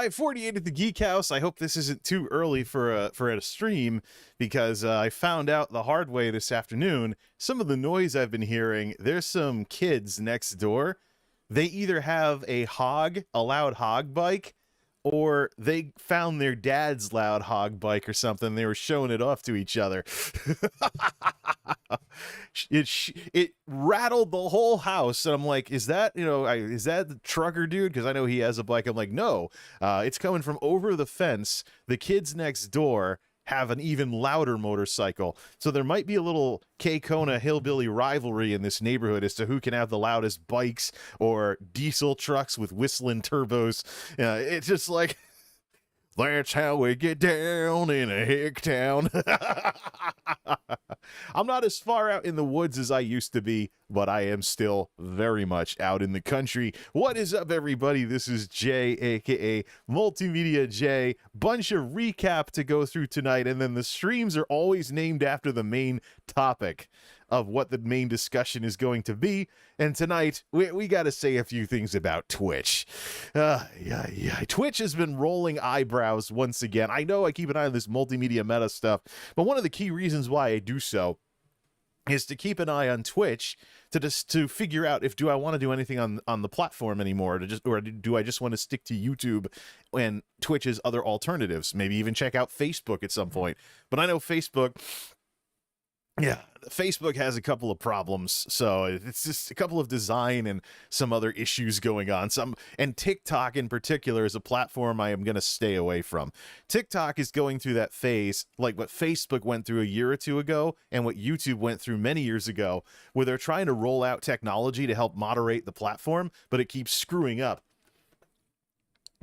5:48 at the Geek House. I hope this isn't too early for a stream, because I found out the hard way this afternoon. Some of the noise I've been hearing, there's some kids next door. They either have a loud hog bike, or they found their dad's loud hog bike or something. They were showing it off to each other. It rattled the whole house, and I'm like, is that the trucker dude? Because I know he has a bike. I'm like, no, it's coming from over the fence. The kids next door have an even louder motorcycle, so there might be a little K-Kona hillbilly rivalry in this neighborhood as to who can have the loudest bikes or diesel trucks with whistling turbos. It's just like, that's how we get down in a hick town. I'm not as far out in the woods as I used to be, but I am still very much out in the country. What is up, everybody? This is Jay, aka MultimediaJay. Bunch of recap to go through tonight, and then the streams are always named after the main topic of what the main discussion is going to be. And tonight, we got to say a few things about Twitch. Twitch has been rolling eyebrows once again. I know I keep an eye on this multimedia meta stuff, but one of the key reasons why I do so is to keep an eye on Twitch to figure out if do I want to do anything on the platform anymore, or do I just want to stick to YouTube and Twitch's other alternatives, maybe even check out Facebook at some point. But I know Facebook has a couple of problems, so it's just a couple of design and some other issues going on. And TikTok in particular is a platform I am going to stay away from. TikTok is going through that phase like what Facebook went through a year or two ago and what YouTube went through many years ago, where they're trying to roll out technology to help moderate the platform, but it keeps screwing up.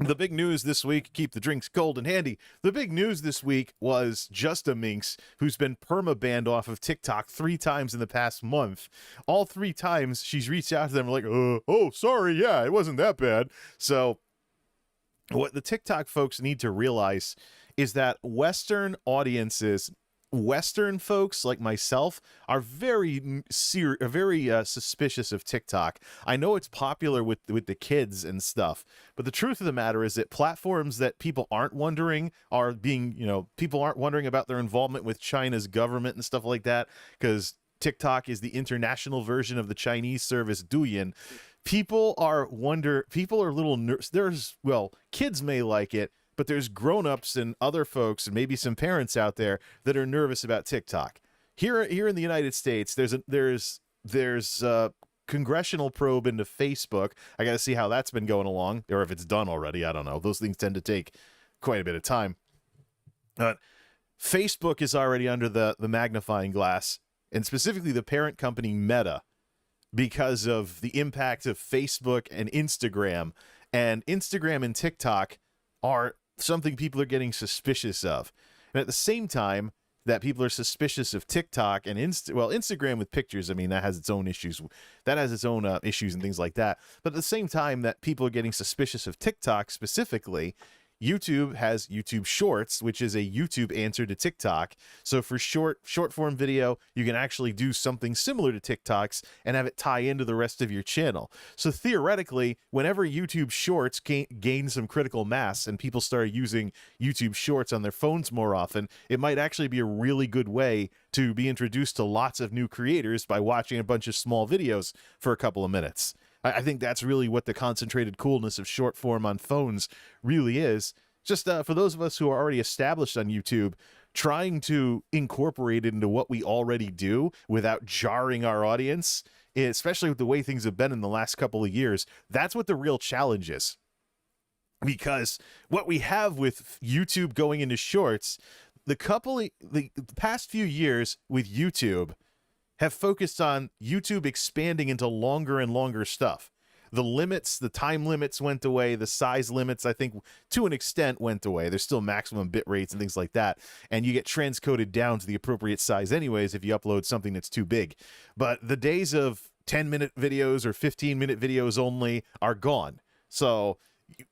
The big news this week, keep the drinks cold and handy. The big news this week was Just a Minx, who's been perma-banned off of TikTok 3 times in the past month. All 3 times she's reached out to them like, oh, sorry, yeah, it wasn't that bad. So what the TikTok folks need to realize is that Western audiences, Western folks like myself, are very suspicious of TikTok. I know it's popular with the kids and stuff, but the truth of the matter is that platforms that people aren't wondering are being, people aren't wondering about their involvement with China's government and stuff like that, because TikTok is the international version of the Chinese service Douyin. People are a little kids may like it, but there's grown-ups and other folks and maybe some parents out there that are nervous about TikTok. Here in the United States, there's a congressional probe into Facebook. I got to see how that's been going along, or if it's done already. I don't know. Those things tend to take quite a bit of time. Facebook is already under the magnifying glass, and specifically the parent company Meta, because of the impact of Facebook and Instagram. And Instagram and TikTok are something people are getting suspicious of. And at the same time that people are suspicious of TikTok and Instagram with pictures, I mean, that has its own issues. That has its own issues and things like that. But at the same time that people are getting suspicious of TikTok specifically, YouTube has YouTube Shorts, which is a YouTube answer to TikTok. So for short form video, you can actually do something similar to TikTok's and have it tie into the rest of your channel. So theoretically, whenever YouTube Shorts gain some critical mass and people start using YouTube Shorts on their phones more often, it might actually be a really good way to be introduced to lots of new creators by watching a bunch of small videos for a couple of minutes. I think that's really what the concentrated coolness of short form on phones really is. Just for those of us who are already established on YouTube, trying to incorporate it into what we already do without jarring our audience, especially with the way things have been in the last couple of years, that's what the real challenge is. Because what we have with YouTube going into shorts, the past few years with YouTube have focused on YouTube expanding into longer and longer stuff. The time limits went away. The size limits, I think, to an extent went away. There's still maximum bit rates and things like that. And you get transcoded down to the appropriate size anyways if you upload something that's too big. But the days of 10-minute videos or 15-minute videos only are gone. So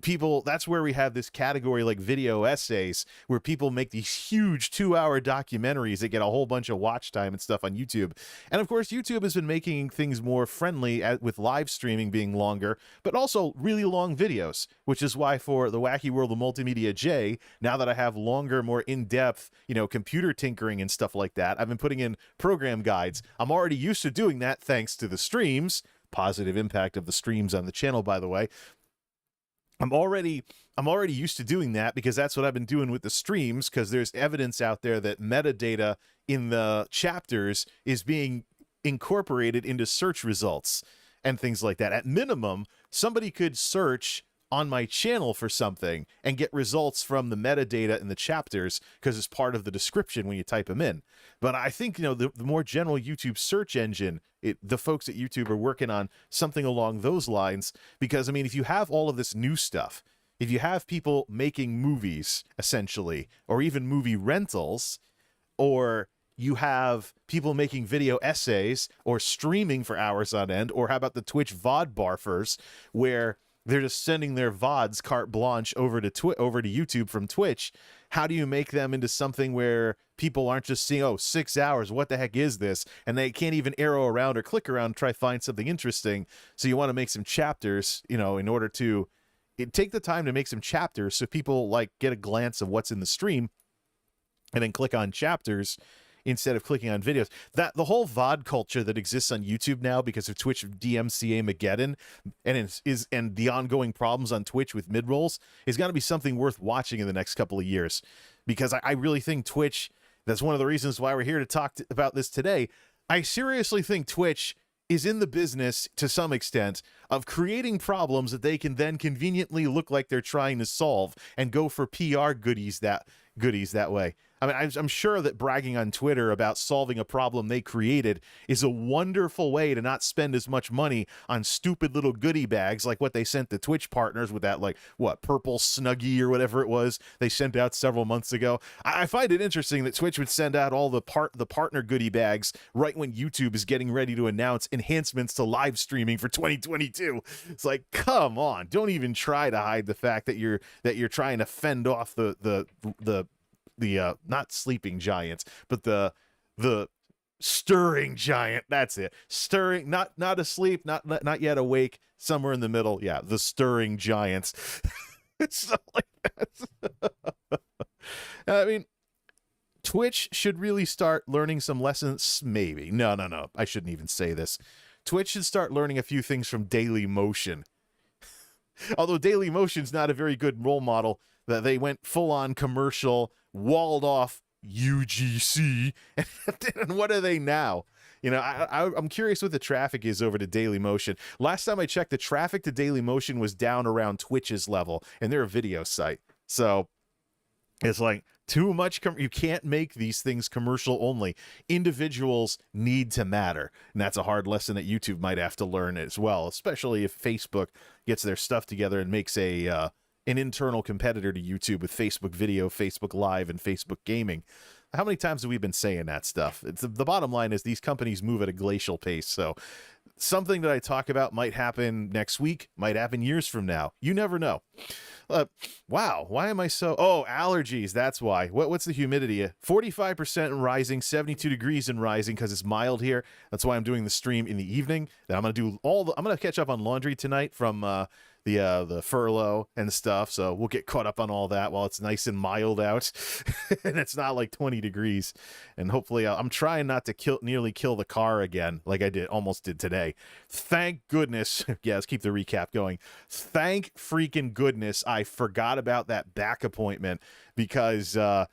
people, that's where we have this category like video essays, where people make these huge 2-hour documentaries that get a whole bunch of watch time and stuff on YouTube. And of course, YouTube has been making things more friendly with live streaming being longer, but also really long videos, which is why for the wacky world of MultimediaJay, now that I have longer, more in-depth, computer tinkering and stuff like that, I've been putting in program guides. I'm already used to doing that thanks to the streams. Positive impact of the streams on the channel, by the way. I'm already used to doing that because that's what I've been doing with the streams, because there's evidence out there that metadata in the chapters is being incorporated into search results and things like that. At minimum, somebody could search on my channel for something and get results from the metadata in the chapters because it's part of the description when you type them in. But I think, the more general YouTube search engine, the folks at YouTube are working on something along those lines, because, if you have all of this new stuff, if you have people making movies, essentially, or even movie rentals, or you have people making video essays or streaming for hours on end, or how about the Twitch VOD barfers, where they're just sending their VODs carte blanche over to YouTube from Twitch. How do you make them into something where people aren't just seeing, 6 hours, what the heck is this? And they can't even arrow around or click around and try to find something interesting. So you want to make some chapters, in order to take the time to make some chapters so people get a glance of what's in the stream and then click on chapters instead of clicking on videos. That the whole VOD culture that exists on YouTube now because of Twitch DMCA Mageddon and the ongoing problems on Twitch with mid-rolls is going to be something worth watching in the next couple of years, because I really think Twitch, that's one of the reasons why we're here to talk about this today. I seriously think Twitch is in the business, to some extent, of creating problems that they can then conveniently look like they're trying to solve and go for PR goodies that way. I'm sure that bragging on Twitter about solving a problem they created is a wonderful way to not spend as much money on stupid little goodie bags like what they sent the Twitch partners with that, purple Snuggie or whatever it was they sent out several months ago. I find it interesting that Twitch would send out all the partner goodie bags right when YouTube is getting ready to announce enhancements to live streaming for 2022. It's like, come on, don't even try to hide the fact that you're trying to fend off the not sleeping giants, but the stirring giant. That's it. Stirring, not asleep, not yet awake, somewhere in the middle. Yeah, the stirring giants. It's not like that. Twitch should really start learning some lessons. Maybe. No. I shouldn't even say this. Twitch should start learning a few things from Daily Motion. Although Daily Motion's not a very good role model, that they went full-on commercial, walled off UGC, and what are they now? I'm curious what the traffic is over to Daily Motion. Last time I checked, the traffic to Daily Motion was down around Twitch's level, and they're a video site. So it's too much. You can't make these things commercial only. Individuals need to matter, and that's a hard lesson that YouTube might have to learn as well, especially if Facebook gets their stuff together and makes an internal competitor to YouTube with Facebook Video, Facebook Live, and Facebook Gaming. How many times have we been saying that stuff? The bottom line is these companies move at a glacial pace. So something that I talk about might happen next week, might happen years from now. You never know. Wow, why am I so... allergies, that's why. What's the humidity? 45% and rising, 72 degrees and rising because it's mild here. That's why I'm doing the stream in the evening. Then I'm going to do I'm going to catch up on laundry tonight from the furlough and stuff, so we'll get caught up on all that while it's nice and mild out and it's not 20 degrees, and hopefully I'm trying not to nearly kill the car again like I almost did today. Thank goodness. Yeah, let's keep the recap going. Thank freaking goodness I forgot about that back appointment, because I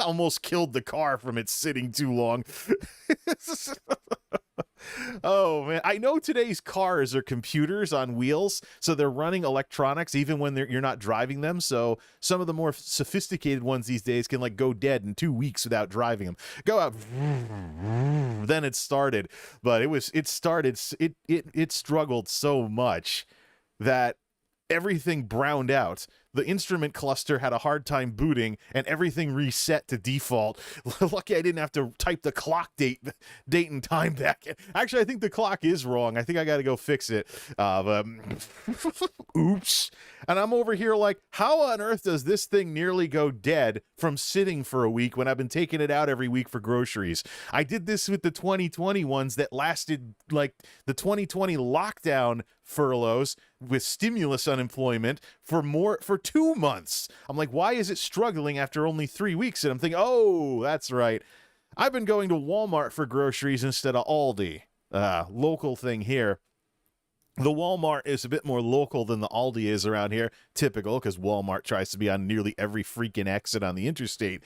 almost killed the car from it sitting too long. Oh man, I know today's cars are computers on wheels, so they're running electronics even when you're not driving them. So some of the more sophisticated ones these days can go dead in 2 weeks without driving them. Go out, then it started, but it struggled so much that everything browned out. the instrument cluster had a hard time booting and everything reset to default. Lucky I didn't have to type the clock date and time back. Actually, I think the clock is wrong. I think I got to go fix it. But oops. And I'm over here like, how on earth does this thing nearly go dead from sitting for a week when I've been taking it out every week for groceries? I did this with the 2020 ones that lasted like the 2020 lockdown furloughs with stimulus unemployment for 2 months. I'm like, why is it struggling after only 3 weeks? And I'm thinking, oh, that's right. I've been going to Walmart for groceries instead of Aldi. Local thing here. The Walmart is a bit more local than the Aldi is around here. Typical, because Walmart tries to be on nearly every freaking exit on the interstate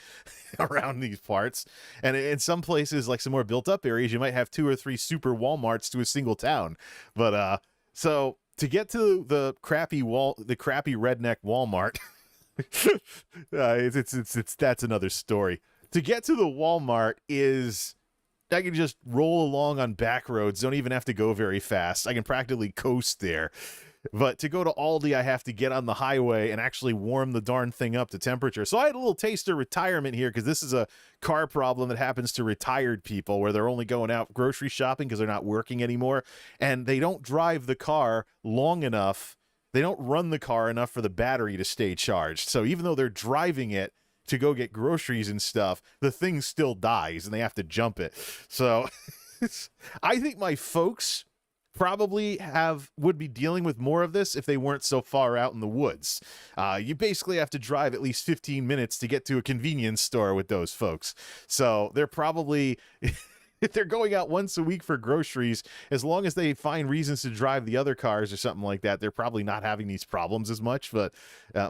around these parts. And in some places, like some more built-up areas, you might have 2 or 3 super Walmarts to a single town. But so to get to the crappy redneck Walmart, that's another story. To get to the Walmart is, I can just roll along on back roads, don't even have to go very fast. I can practically coast there. But to go to Aldi, I have to get on the highway and actually warm the darn thing up to temperature. So I had a little taste of retirement here, because this is a car problem that happens to retired people, where they're only going out grocery shopping because they're not working anymore. And they don't drive the car long enough. They don't run the car enough for the battery to stay charged. So even though they're driving it to go get groceries and stuff, the thing still dies and they have to jump it. So I think my folks probably would be dealing with more of this if they weren't so far out in the woods. You basically have to drive at least 15 minutes to get to a convenience store with those folks. So they're probably, if they're going out once a week for groceries, as long as they find reasons to drive the other cars or something like that, they're probably not having these problems as much. But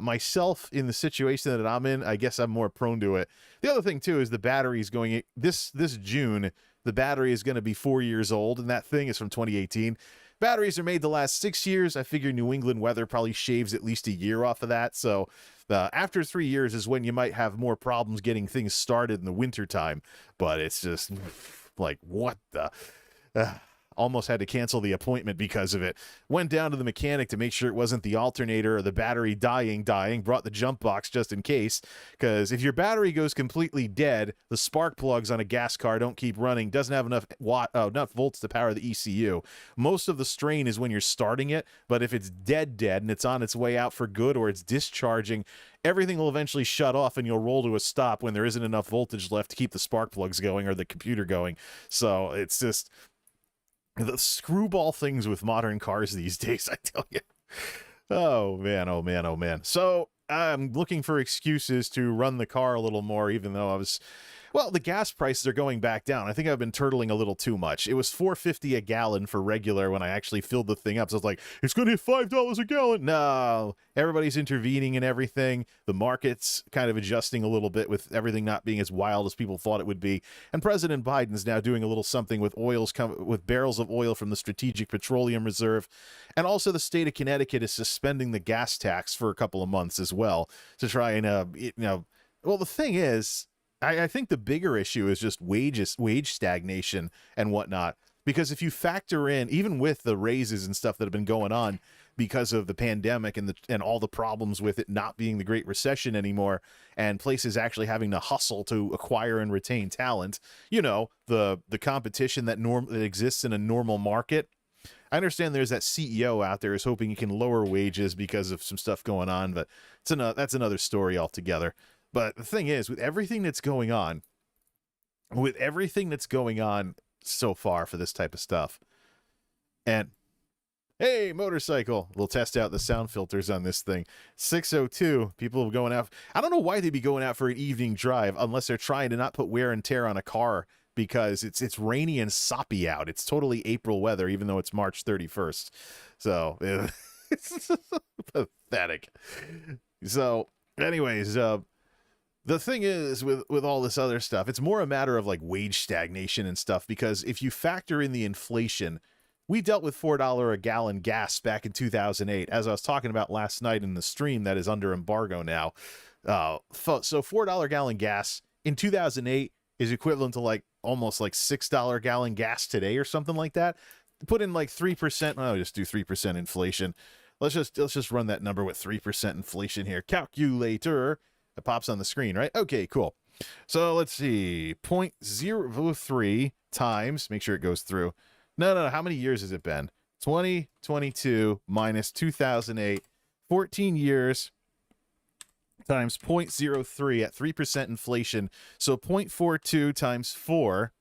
myself, in the situation that I'm in, I guess I'm more prone to it. The other thing too is the battery's going, this June, the battery is going to be 4 years old, and that thing is from 2018. Batteries are made to last 6 years. I figure New England weather probably shaves at least a year off of that. So after 3 years is when you might have more problems getting things started in the wintertime. But it's just like, what the? Almost had to cancel the appointment because of it. Went down to the mechanic to make sure it wasn't the alternator or the battery dying. Brought the jump box just in case, because if your battery goes completely dead, the spark plugs on a gas car don't keep running, doesn't have enough volts to power the ECU. Most of the strain is when you're starting it, but if it's dead and it's on its way out for good, or it's discharging, everything will eventually shut off and you'll roll to a stop when there isn't enough voltage left to keep the spark plugs going or the computer going. So it's just the screwball things with modern cars these days, I tell you. Oh man, oh man, oh man. So I'm looking for excuses to run the car a little more, even though the gas prices are going back down. I think I've been turtling a little too much. It was $4.50 a gallon for regular when I actually filled the thing up. So I was like, it's going to hit $5 a gallon. No, everybody's intervening and everything. The market's kind of adjusting a little bit with everything not being as wild as people thought it would be. And President Biden's now doing a little something with with barrels of oil from the Strategic Petroleum Reserve. And also the state of Connecticut is suspending the gas tax for a couple of months as well to try and, well, the thing is, I think the bigger issue is just wage stagnation and whatnot. Because if you factor in, even with the raises and stuff that have been going on because of the pandemic and all the problems with it not being the Great Recession anymore, and places actually having to hustle to acquire and retain talent, the competition that exists in a normal market. I understand there's that CEO out there is hoping he can lower wages because of some stuff going on, but that's another story altogether. But the thing is, with everything that's going on so far for this type of stuff, and hey, motorcycle, we'll test out the sound filters on this thing. 6:02, people are going out. I don't know why they'd be going out for an evening drive unless they're trying to not put wear and tear on a car, because it's rainy and soppy out. It's totally April weather, even though it's March 31st. So it's pathetic. So anyways, the thing is, with all this other stuff, it's more a matter of like wage stagnation and stuff, because if you factor in the inflation, we dealt with $4 a gallon gas back in 2008, as I was talking about last night in the stream that is under embargo now. So $4 gallon gas in 2008 is equivalent to almost $6 gallon gas today or something like that. Put in 3%, just do 3% inflation. let's just run that number with 3% inflation here. Calculator. It pops on the screen, right? Okay, cool. So let's see. 0.03 times, make sure it goes through. No, how many years has it been? 2022 minus 2008, 14 years times 0.03 at 3% inflation. So 0.42 times 4.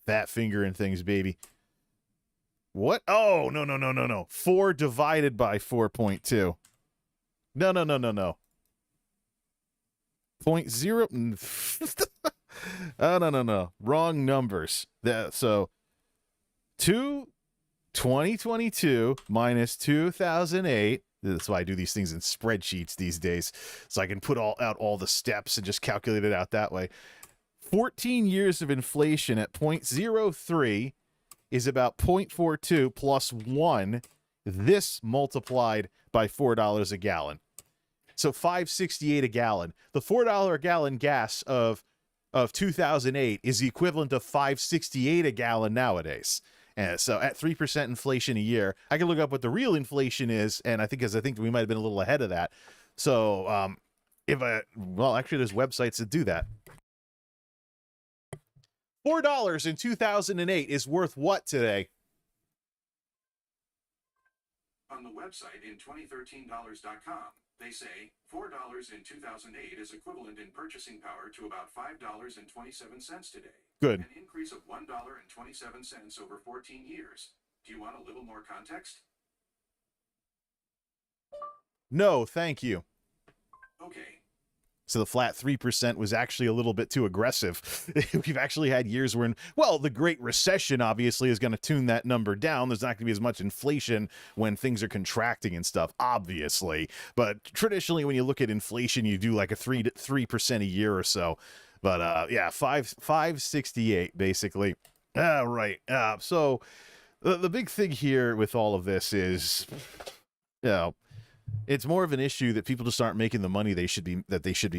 Fat finger and things, baby. What? Oh, no. 4 divided by 4.2. No. 0.0. Oh, no. Wrong numbers. So 2022 minus 2008. That's why I do these things in spreadsheets these days, so I can put out all the steps and just calculate it out that way. 14 years of inflation at 0.03 is about 0.42 plus 1. This multiplied by $4 a gallon. So $5.68 a gallon. The $4 a gallon gas of 2008 is the equivalent of $5.68 a gallon nowadays. And so at 3% inflation a year, I can look up what the real inflation is, and I think we might have been a little ahead of that. So actually there's websites that do that. $4 in 2008 is worth what today? On the website in 2013dollars.com, they say $4 in 2008 is equivalent in purchasing power to about $5.27 today. Good. An increase of $1.27 over 14 years. Do you want a little more context? No, thank you. Okay. So the flat 3% was actually a little bit too aggressive. We've actually had years when, the Great Recession obviously is going to tune that number down. There's not going to be as much inflation when things are contracting and stuff, obviously. But traditionally, when you look at inflation, you do like a 3% a year or so. But yeah, 568 basically. Right. So the big thing here with all of this is, it's more of an issue that people just aren't making the money they should be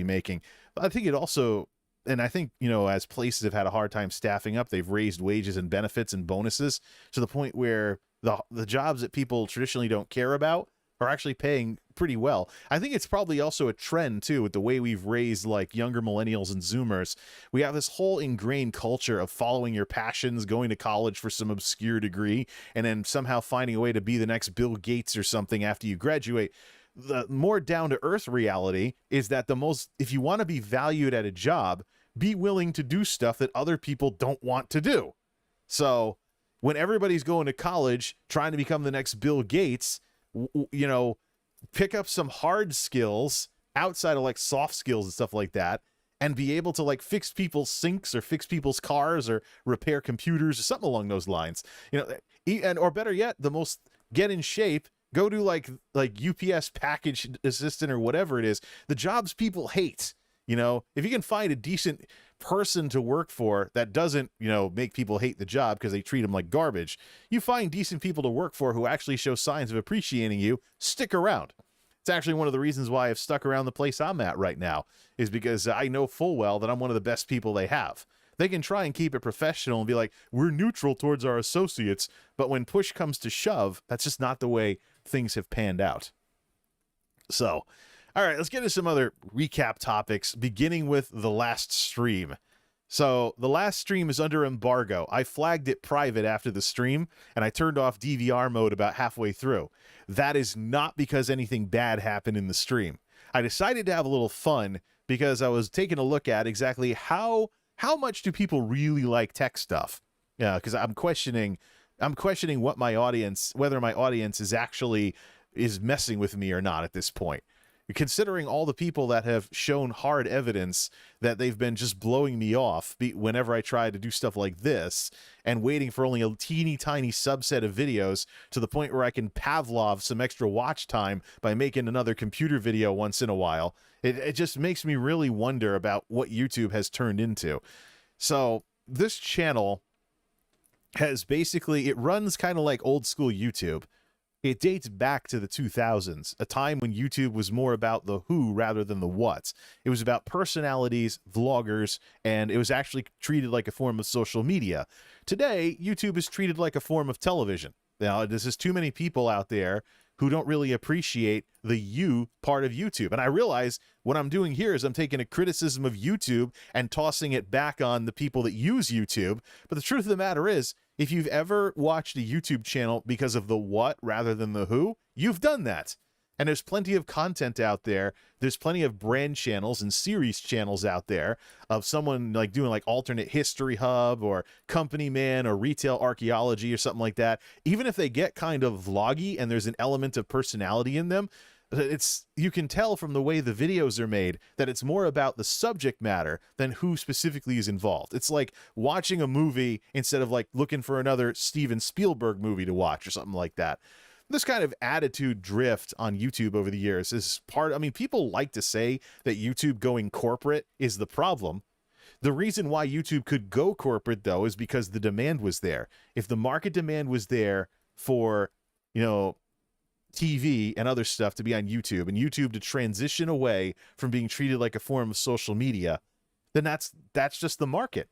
making. But I think it also, and I think, as places have had a hard time staffing up, they've raised wages and benefits and bonuses to the point where the jobs that people traditionally don't care about are actually paying pretty well. I think it's probably also a trend too with the way we've raised like younger millennials and Zoomers. We have this whole ingrained culture of following your passions, going to college for some obscure degree, and then somehow finding a way to be the next Bill Gates or something after you graduate. The more down-to-earth reality is that if you want to be valued at a job, be willing to do stuff that other people don't want to do. So when everybody's going to college trying to become the next Bill Gates, pick up some hard skills outside of like soft skills and stuff like that, and be able to like fix people's sinks or fix people's cars or repair computers or something along those lines. Or better yet, get in shape, go to like UPS package assistant or whatever it is, the jobs people hate. If you can find a decent person to work for that doesn't, make people hate the job because they treat them like garbage, you find decent people to work for who actually show signs of appreciating you, stick around. It's actually one of the reasons why I've stuck around the place I'm at right now, is because I know full well that I'm one of the best people they have. They can try and keep it professional and be like, we're neutral towards our associates, but when push comes to shove, that's just not the way things have panned out. So, all right, let's get into some other recap topics, beginning with the last stream. So the last stream is under embargo. I flagged it private after the stream, and I turned off DVR mode about halfway through. That is not because anything bad happened in the stream. I decided to have a little fun because I was taking a look at exactly how much do people really like tech stuff. Yeah, because I'm questioning what my audience, whether my audience is messing with me or not at this point. Considering all the people that have shown hard evidence that they've been just blowing me off whenever I try to do stuff like this, and waiting for only a teeny tiny subset of videos to the point where I can Pavlov some extra watch time by making another computer video once in a while, it just makes me really wonder about what YouTube has turned into. So this channel has basically, it runs kind of like old school YouTube. It dates back to the 2000s, a time when YouTube was more about the who rather than the what. It was about personalities, vloggers, and it was actually treated like a form of social media. Today, YouTube is treated like a form of television. Now, there's just too many people out there who don't really appreciate the you part of YouTube. And I realize what I'm doing here is I'm taking a criticism of YouTube and tossing it back on the people that use YouTube. But the truth of the matter is, if you've ever watched a YouTube channel because of the what rather than the who, you've done that. And there's plenty of content out there. There's plenty of brand channels and series channels out there of someone like doing like alternate history hub or company man or retail archaeology or something like that. Even if they get kind of vloggy and there's an element of personality in them, you can tell from the way the videos are made that it's more about the subject matter than who specifically is involved. It's like watching a movie instead of like looking for another Steven Spielberg movie to watch or something like that. This kind of attitude drift on YouTube over the years is people like to say that YouTube going corporate is the problem. The reason why YouTube could go corporate, though, is because the demand was there. If the market demand was there for, TV and other stuff to be on YouTube and YouTube to transition away from being treated like a form of social media, then that's just the market.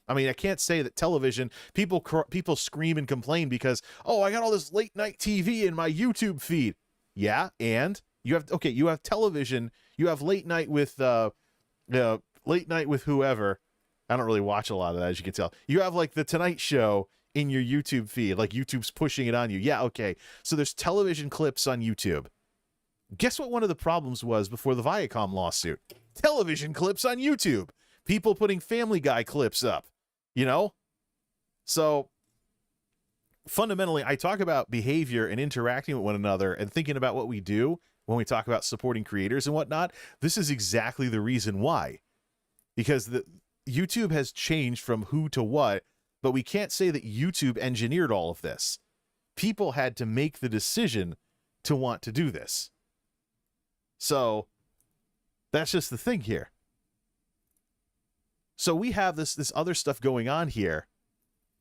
I mean, I can't say that television, people scream and complain because, oh, I got all this late night TV in my YouTube feed. Yeah, and you have television, you have late night with whoever. I don't really watch a lot of that, as you can tell. You have like the Tonight Show in your YouTube feed, like YouTube's pushing it on you. Yeah, okay. So there's television clips on YouTube. Guess what one of the problems was before the Viacom lawsuit? Television clips on YouTube. People putting Family Guy clips up. So fundamentally, I talk about behavior and interacting with one another and thinking about what we do when we talk about supporting creators and whatnot. This is exactly the reason why, because YouTube has changed from who to what, but we can't say that YouTube engineered all of this. People had to make the decision to want to do this. So that's just the thing here. So we have this other stuff going on here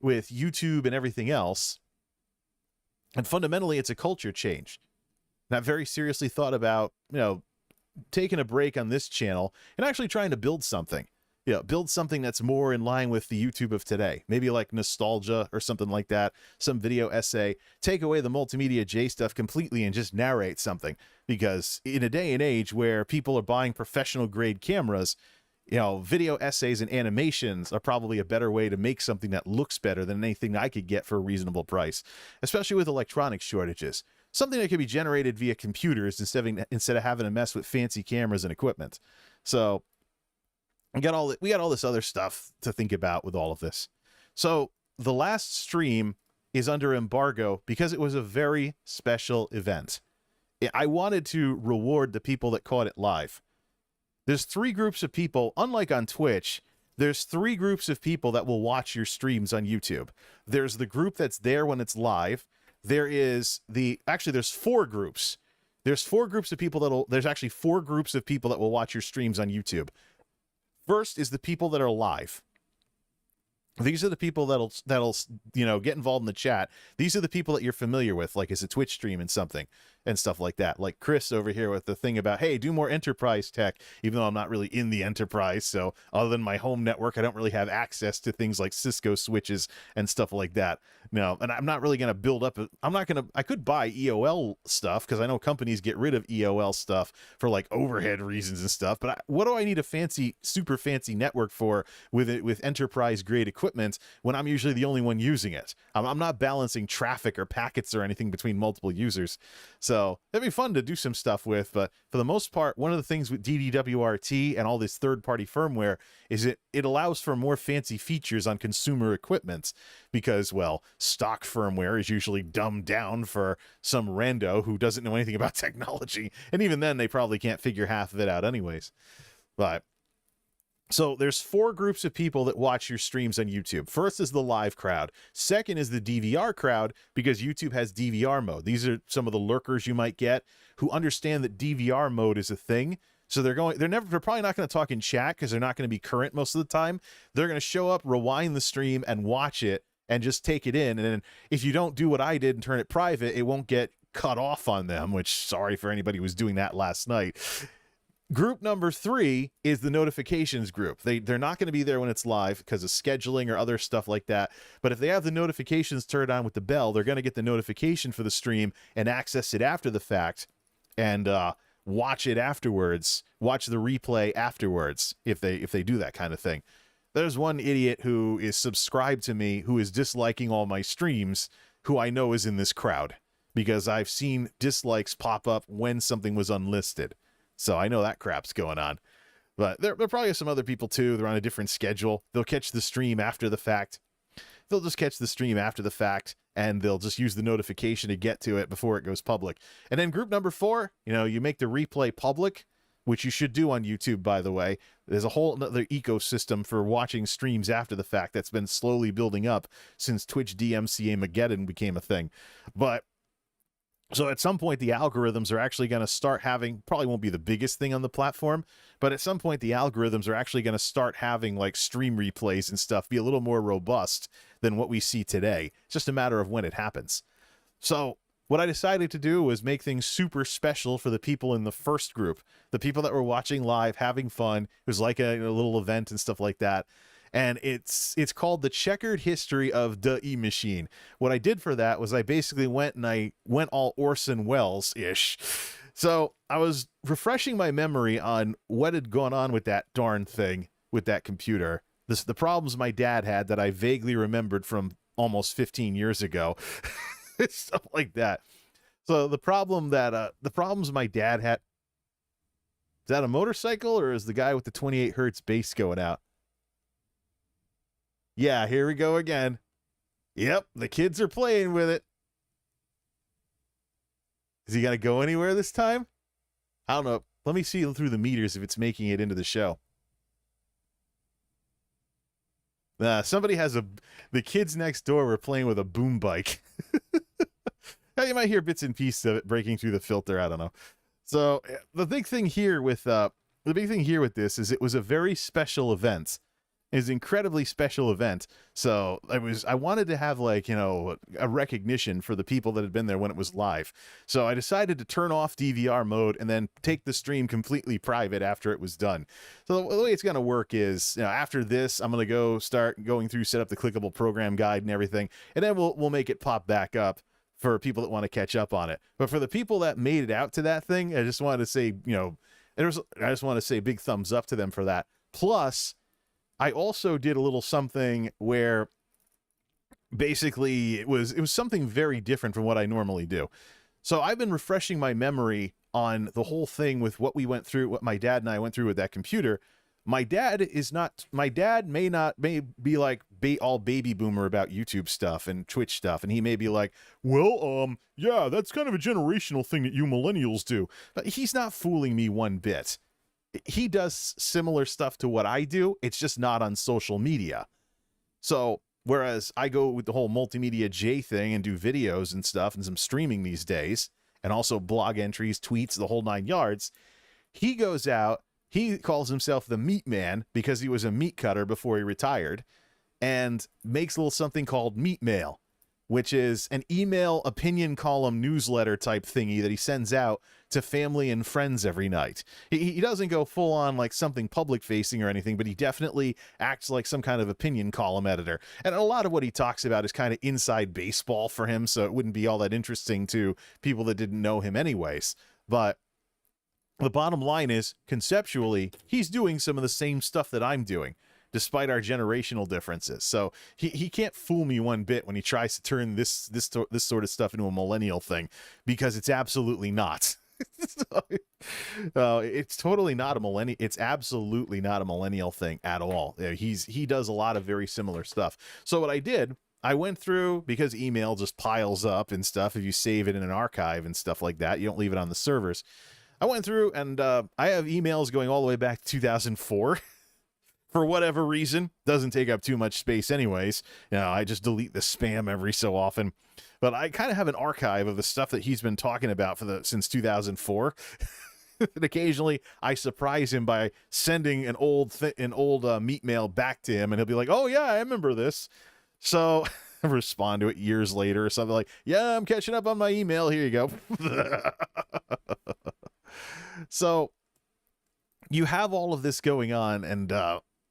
with YouTube and everything else. And fundamentally, it's a culture change. And I've very seriously thought about, taking a break on this channel and actually trying to build something. Build something that's more in line with the YouTube of today. Maybe like nostalgia or something like that. Some video essay. Take away the MultimediaJay stuff completely and just narrate something. Because in a day and age where people are buying professional grade cameras, video essays and animations are probably a better way to make something that looks better than anything I could get for a reasonable price, especially with electronic shortages. Something that could be generated via computers instead of having to mess with fancy cameras and equipment. So we got all this other stuff to think about with all of this. So the last stream is under embargo because it was a very special event. I wanted to reward the people that caught it live. There's 3 groups of people, unlike on Twitch, there's 3 groups of people that will watch your streams on YouTube. There's the group that's there when it's live. There's 4 groups. There's 4 groups of people there's actually 4 groups of people that will watch your streams on YouTube. First is the people that are live. These are the people that'll get involved in the chat. These are the people that you're familiar with, like it's a Twitch stream and something and stuff like that. Like Chris over here with the thing about, hey, do more enterprise tech, even though I'm not really in the enterprise. So other than my home network, I don't really have access to things like Cisco switches and stuff like that. No, and I'm not really going to build up. I could buy EOL stuff because I know companies get rid of EOL stuff for like overhead reasons and stuff. But what do I need a super fancy network for with enterprise grade equipment when I'm usually the only one using it? I'm not balancing traffic or packets or anything between multiple users. So it'd be fun to do some stuff with, but for the most part, one of the things with DDWRT and all this third-party firmware is it allows for more fancy features on consumer equipment because, well, stock firmware is usually dumbed down for some rando who doesn't know anything about technology, and even then, they probably can't figure half of it out anyways. But so there's 4 groups of people that watch your streams on YouTube. First is the live crowd. Second is the DVR crowd, because YouTube has DVR mode. These are some of the lurkers you might get who understand that DVR mode is a thing. So they're probably not going to talk in chat because they're not going to be current most of the time. They're going to show up, rewind the stream, and watch it and just take it in. And then if you don't do what I did and turn it private, it won't get cut off on them, which, sorry for anybody who was doing that last night. Group number 3 is the notifications group. They're not going to be there when it's live because of scheduling or other stuff like that. But if they have the notifications turned on with the bell, they're going to get the notification for the stream and access it after the fact and watch it afterwards, watch the replay afterwards if they do that kind of thing. There's one idiot who is subscribed to me who is disliking all my streams who I know is in this crowd because I've seen dislikes pop up when something was unlisted. So I know that crap's going on. But there probably are some other people too. They're on a different schedule. They'll catch the stream after the fact. They'll just catch the stream after the fact, and they'll just use the notification to get to it before it goes public. And then group number 4, you make the replay public, which you should do on YouTube, by the way. There's a whole other ecosystem for watching streams after the fact that's been slowly building up since Twitch DMCA Mageddon became a thing. But so at some point, the algorithms are actually going to start having, probably won't be the biggest thing on the platform, but at some point, the algorithms are actually going to start having like stream replays and stuff be a little more robust than what we see today. It's just a matter of when it happens. So what I decided to do was make things super special for the people in the first group, the people that were watching live, having fun. It was like a little event and stuff like that. And it's called The Checkered History of the E-Machine. What I did for that was I basically went all Orson Welles-ish. So I was refreshing my memory on what had gone on with that darn thing, with that computer. The problems my dad had that I vaguely remembered from almost 15 years ago. Stuff like that. So the problems my dad had, is that a motorcycle or is the guy with the 28 hertz bass going out? Yeah, here we go again. Yep, the kids are playing with it. Is he going to go anywhere this time? I don't know. Let me see through the meters if it's making it into the show. Somebody has the kids next door were playing with a boom bike. You might hear bits and pieces of it breaking through the filter. I don't know. So the big thing here with this is it was a very special event. Is an incredibly special event. So I wanted to have a recognition for the people that had been there when it was live. So I decided to turn off DVR mode and then take the stream completely private after it was done. So the way it's going to work is, after this, I'm going to start going through, set up the clickable program guide and everything. And then we'll make it pop back up for people that want to catch up on it. But for the people that made it out to that thing, I just wanted to say, I just want to say big thumbs up to them for that. Plus, I also did a little something where basically it was something very different from what I normally do. So I've been refreshing my memory on the whole thing with what we went through, what my dad and I went through with that computer. My dad may be like all baby boomer about YouTube stuff and Twitch stuff. And he may be like, well, yeah, that's kind of a generational thing that you millennials do. But he's not fooling me one bit. He does similar stuff to what I do. It's just not on social media. So whereas I go with the whole MultimediaJay thing and do videos and stuff and some streaming these days, and also blog entries, tweets, the whole 9 yards, he goes out, he calls himself the Meat Man because he was a meat cutter before he retired, and makes a little something called Meat Mail, which is an email opinion column newsletter type thingy that he sends out to family and friends every night. He doesn't go full on like something public facing or anything, but he definitely acts like some kind of opinion column editor. And a lot of what he talks about is kind of inside baseball for him, so it wouldn't be all that interesting to people that didn't know him anyways. But the bottom line is, conceptually, he's doing some of the same stuff that I'm doing, despite our generational differences. So he can't fool me one bit when he tries to turn this sort of stuff into a millennial thing, because it's absolutely not. It's totally not a millennial. It's absolutely not a millennial thing at all. He does a lot of very similar stuff. So what I did, I went through, because email just piles up and stuff. If you save it in an archive and stuff like that, you don't leave it on the servers. I went through and I have emails going all the way back to 2004. For whatever reason, doesn't take up too much space anyways. I just delete the spam every so often. But I kind of have an archive of the stuff that he's been talking about since 2004. And occasionally I surprise him by sending an old meat mail back to him, and he'll be like, "Oh yeah, I remember this." So I respond to it years later or something like, "Yeah, I'm catching up on my email. Here you go." So you have all of this going on, and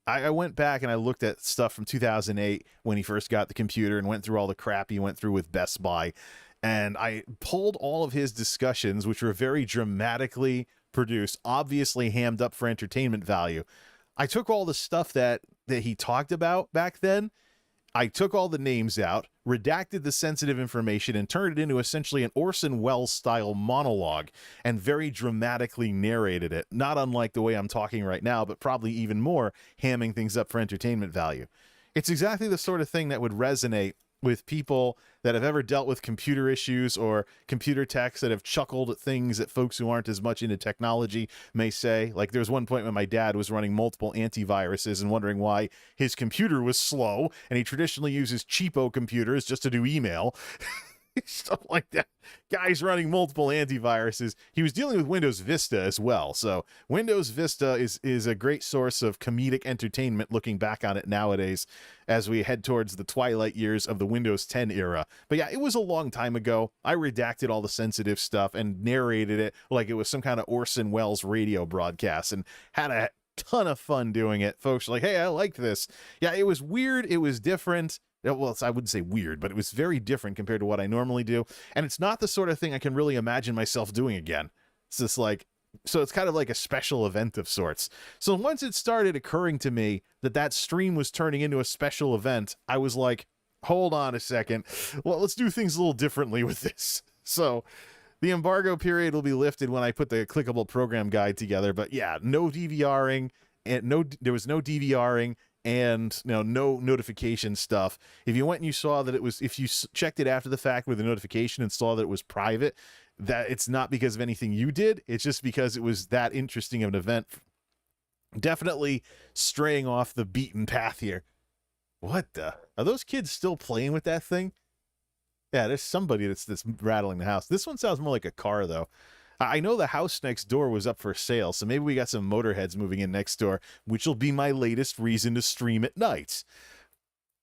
I went back and I looked at stuff from 2008 when he first got the computer and went through all the crap he went through with Best Buy, and I pulled all of his discussions, which were very dramatically produced, obviously hammed up for entertainment value. I took all the stuff that he talked about back then, I took all the names out, redacted the sensitive information, and turned it into essentially an Orson Welles style monologue, and very dramatically narrated it, not unlike the way I'm talking right now, but probably even more, hamming things up for entertainment value. It's exactly the sort of thing that would resonate with people that have ever dealt with computer issues or computer techs that have chuckled at things that folks who aren't as much into technology may say. Like, there's one point when my dad was running multiple antiviruses and wondering why his computer was slow, and he traditionally uses cheapo computers just to do email. Stuff like that. Guys running multiple antiviruses. He was dealing with Windows Vista as well. So Windows Vista is a great source of comedic entertainment looking back on it nowadays as we head towards the twilight years of the Windows 10 era. But yeah, it was a long time ago. I redacted all the sensitive stuff and narrated it like it was some kind of Orson Welles radio broadcast and had a ton of fun doing it. Folks were like, hey, I like this. Yeah, it was weird. It was different. Well, I wouldn't say weird, but it was very different compared to what I normally do. And it's not the sort of thing I can really imagine myself doing again. It's just like, so it's kind of like a special event of sorts. So once it started occurring to me that that stream was turning into a special event, I was like, hold on a second. Well, let's do things a little differently with this. So the embargo period will be lifted when I put the clickable program guide together. But yeah, no DVRing, and there was no DVRing. And no notification stuff. If you went and you saw that it was, if you checked it after the fact with a notification and saw that it was private, that it's not because of anything you did. It's just because it was that interesting of an event. Definitely straying off the beaten path here. What the? Are those kids still playing with that thing? Yeah, there's somebody that's rattling the house. This one sounds more like a car, though. I know the house next door was up for sale, so maybe we got some motorheads moving in next door, which will be my latest reason to stream at night.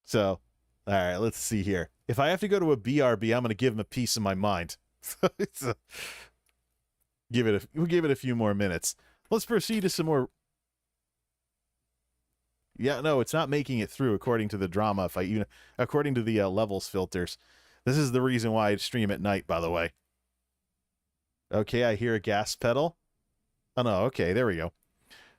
So, all right, let's see here. If I have to go to a BRB, I'm going to give him a piece of my mind. We'll give it a few more minutes. Let's proceed to some more. Yeah, no, it's not making it through according to the drama. According to the levels filters. This is the reason why I stream at night, by the way. Okay, I hear a gas pedal. Oh, no, okay, there we go.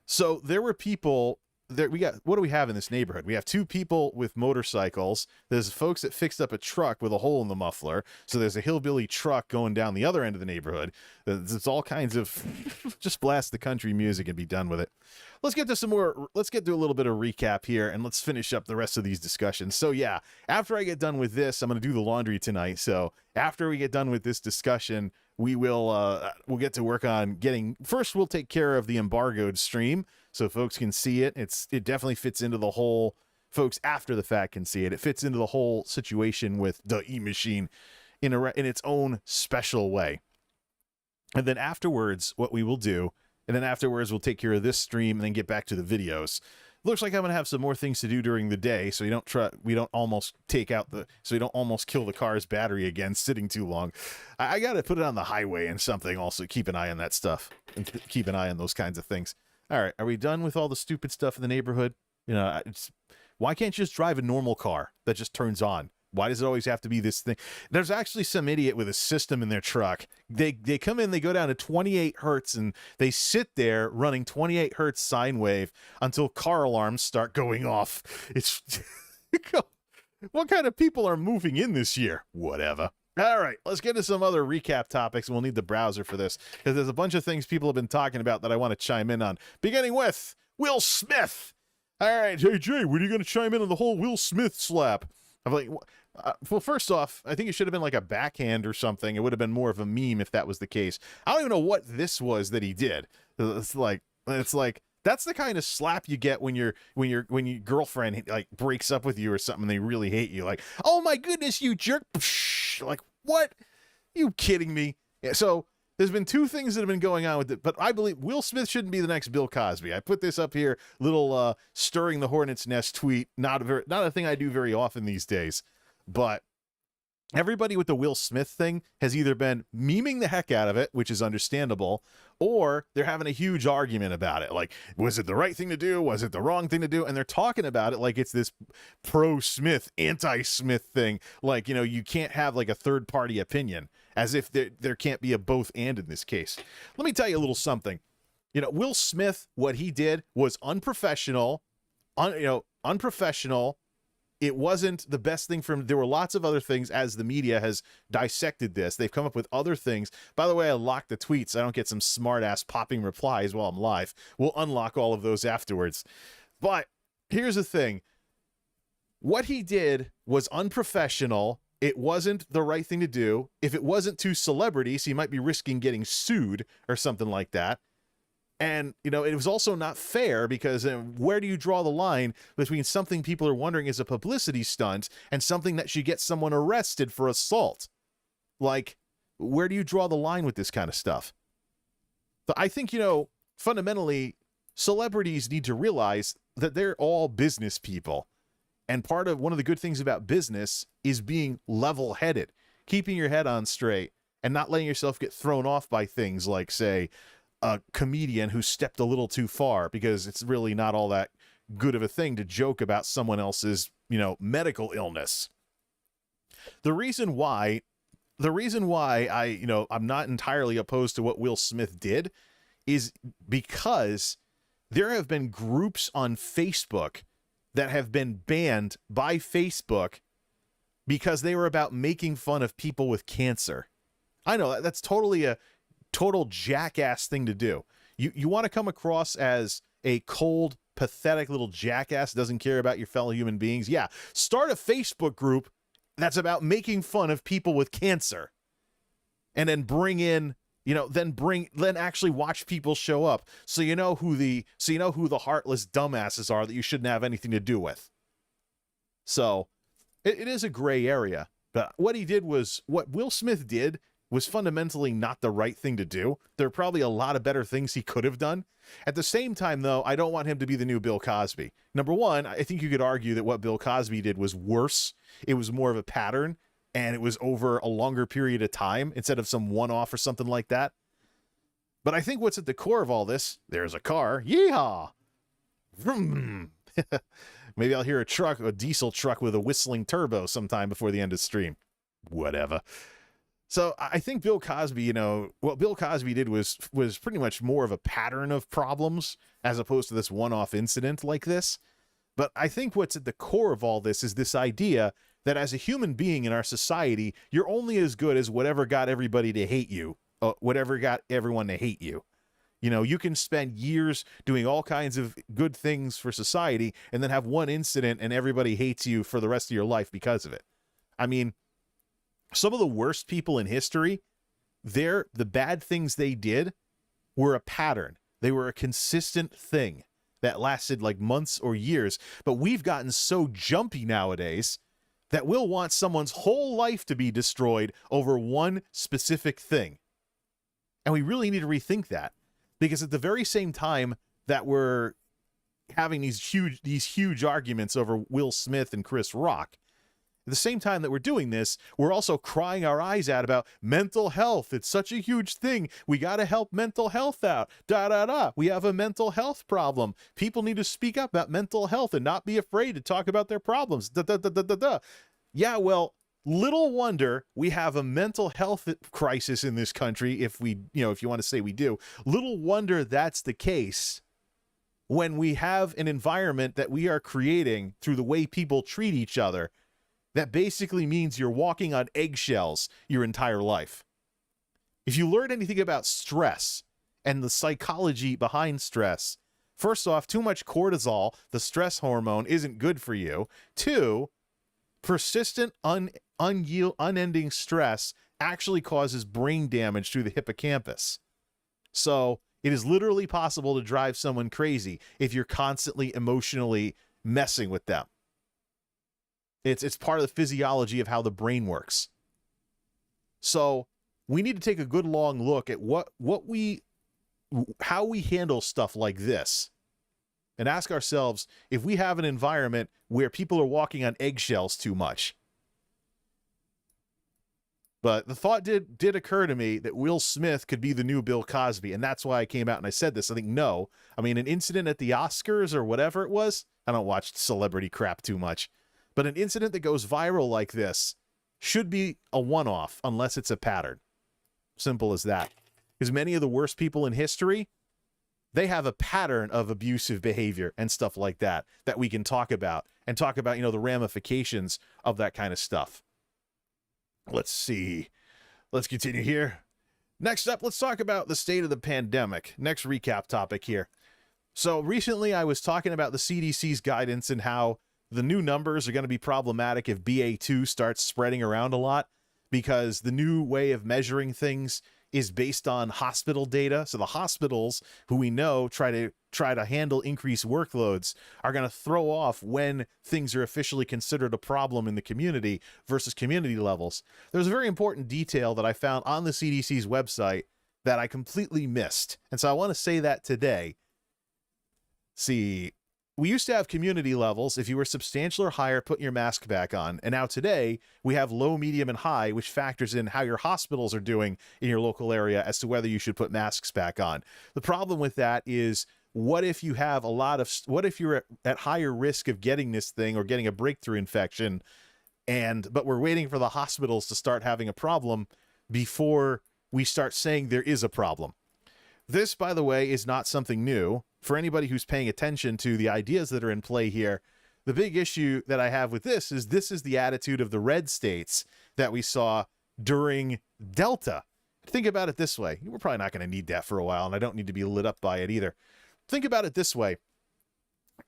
So there were people there. What do we have in this neighborhood? We have two people with motorcycles. There's folks that fixed up a truck with a hole in the muffler. So there's a hillbilly truck going down the other end of the neighborhood. It's all kinds of just blast the country music and be done with it. Let's get to a little bit of recap here, and let's finish up the rest of these discussions. So yeah, after I get done with this, I'm going to do the laundry tonight. So after we get done with this discussion, we'll get to work on first we'll take care of the embargoed stream so folks can see it. It definitely fits into the whole, folks after the fact can see it. It fits into the whole situation with the E-Machine in its own special way. And then afterwards, what we will do, and then afterwards we'll take care of this stream and then get back to the videos. Looks like I'm going to have some more things to do during the day, so we don't almost kill the car's battery again sitting too long. I got to put it on the highway and something, also keep an eye on that stuff and keep an eye on those kinds of things. All right, are we done with all the stupid stuff in the neighborhood? Why can't you just drive a normal car that just turns on? Why does it always have to be this thing? There's actually some idiot with a system in their truck. They come in, they go down to 28 hertz, and they sit there running 28 hertz sine wave until car alarms start going off. It's what kind of people are moving in this year? Whatever. All right, let's get to some other recap topics. We'll need the browser for this because there's a bunch of things people have been talking about that I want to chime in on. Beginning with Will Smith. All right, hey Jay, when are you going to chime in on the whole Will Smith slap? I'm like, well, first off, I think it should have been like a backhand or something. It would have been more of a meme if that was the case. I don't even know what this was that he did. It's like that's the kind of slap you get when your girlfriend like breaks up with you or something and they really hate you. Like, oh my goodness, you jerk! Like, what? You kidding me? Yeah, so there's been two things that have been going on with it, but I believe Will Smith shouldn't be the next Bill Cosby. I put this up here, little stirring the hornet's nest tweet. Not a thing I do very often these days, but everybody with the Will Smith thing has either been memeing the heck out of it, which is understandable, or they're having a huge argument about it. Like, was it the right thing to do? Was it the wrong thing to do? And they're talking about it like it's this pro-Smith, anti-Smith thing. Like, you know, you can't have like a third-party opinion, as if there can't be a both and in this case. Let me tell you a little something. You know, Will Smith, what he did was unprofessional, unprofessional. It wasn't the best thing for him. There were lots of other things as the media has dissected this. They've come up with other things. By the way, I locked the tweets. So I don't get some smart ass popping replies while I'm live. We'll unlock all of those afterwards. But here's the thing. What he did was unprofessional. It wasn't the right thing to do. If it wasn't to celebrities, he might be risking getting sued or something like that. And, you know, it was also not fair because where do you draw the line between something people are wondering is a publicity stunt and something that should get someone arrested for assault? Like, where do you draw the line with this kind of stuff? So I think, you know, fundamentally, celebrities need to realize that they're all business people. And part of one of the good things about business is being level-headed, keeping your head on straight and not letting yourself get thrown off by things like, say, a comedian who stepped a little too far, because it's really not all that good of a thing to joke about someone else's, you know, medical illness. The reason why I'm not entirely opposed to what Will Smith did is because there have been groups on Facebook that have been banned by Facebook because they were about making fun of people with cancer. I know that's totally a total jackass thing to do. You want to come across as a cold, pathetic little jackass, doesn't care about your fellow human beings. Yeah, start a Facebook group that's about making fun of people with cancer. And then bring in, you know, then actually watch people show up. So you know who the heartless dumbasses are that you shouldn't have anything to do with. So it is a gray area. But what Will Smith did was fundamentally not the right thing to do. There are probably a lot of better things he could have done. At the same time, though, I don't want him to be the new Bill Cosby. Number one, I think you could argue that what Bill Cosby did was worse. It was more of a pattern, and it was over a longer period of time instead of some one-off or something like that. But I think what's at the core of all this, there's a car. Yeehaw! Vroom. Maybe I'll hear a diesel truck with a whistling turbo sometime before the end of the stream. Whatever. So I think Bill Cosby, you know, what Bill Cosby did was pretty much more of a pattern of problems as opposed to this one-off incident like this. But I think what's at the core of all this is this idea that as a human being in our society, you're only as good as whatever got everybody to hate you, whatever got everyone to hate you. You know, you can spend years doing all kinds of good things for society and then have one incident and everybody hates you for the rest of your life because of it. I mean, some of the worst people in history, the bad things they did were a pattern. They were a consistent thing that lasted like months or years. But we've gotten so jumpy nowadays that we'll want someone's whole life to be destroyed over one specific thing. And we really need to rethink that, because at the very same time that we're having these huge arguments over Will Smith and Chris Rock, at the same time that we're doing this, we're also crying our eyes out about mental health. It's such a huge thing. We got to help mental health out. We have a mental health problem. People need to speak up about mental health and not be afraid to talk about their problems. Yeah, well, little wonder we have a mental health crisis in this country if you want to say we do. Little wonder that's the case when we have an environment that we are creating through the way people treat each other that basically means you're walking on eggshells your entire life. If you learn anything about stress and the psychology behind stress, first off, too much cortisol, the stress hormone, isn't good for you. Two, persistent, unending stress actually causes brain damage to the hippocampus. So it is literally possible to drive someone crazy if you're constantly emotionally messing with them. It's part of the physiology of how the brain works. So we need to take a good long look at how we handle stuff like this, and ask ourselves if we have an environment where people are walking on eggshells too much. But the thought did occur to me that Will Smith could be the new Bill Cosby, and that's why I came out and I said this. I think no. I mean, an incident at the Oscars or whatever it was, I don't watch celebrity crap too much, but an incident that goes viral like this should be a one-off unless it's a pattern. Simple as that. Because many of the worst people in history, they have a pattern of abusive behavior and stuff like that that we can talk about, and talk about, the ramifications of that kind of stuff. Let's see. Let's continue here. Next up, let's talk about the state of the pandemic. Next recap topic here. So recently I was talking about the CDC's guidance and how the new numbers are going to be problematic if BA2 starts spreading around a lot, because the new way of measuring things is based on hospital data. So the hospitals, who we know try to handle increased workloads, are going to throw off when things are officially considered a problem in the community versus community levels. There's a very important detail that I found on the CDC's website that I completely missed. And so I want to say that today. See, we used to have community levels. If you were substantial or higher, put your mask back on. And now today we have low, medium, and high, which factors in how your hospitals are doing in your local area as to whether you should put masks back on. The problem with that is, what if you have what if you're at higher risk of getting this thing or getting a breakthrough infection, but we're waiting for the hospitals to start having a problem before we start saying there is a problem. This, by the way, is not something new. For anybody who's paying attention to the ideas that are in play here, the big issue that I have with this is the attitude of the red states that we saw during Delta. Think about it this way. We're probably not going to need that for a while, and I don't need to be lit up by it either. Think about it this way.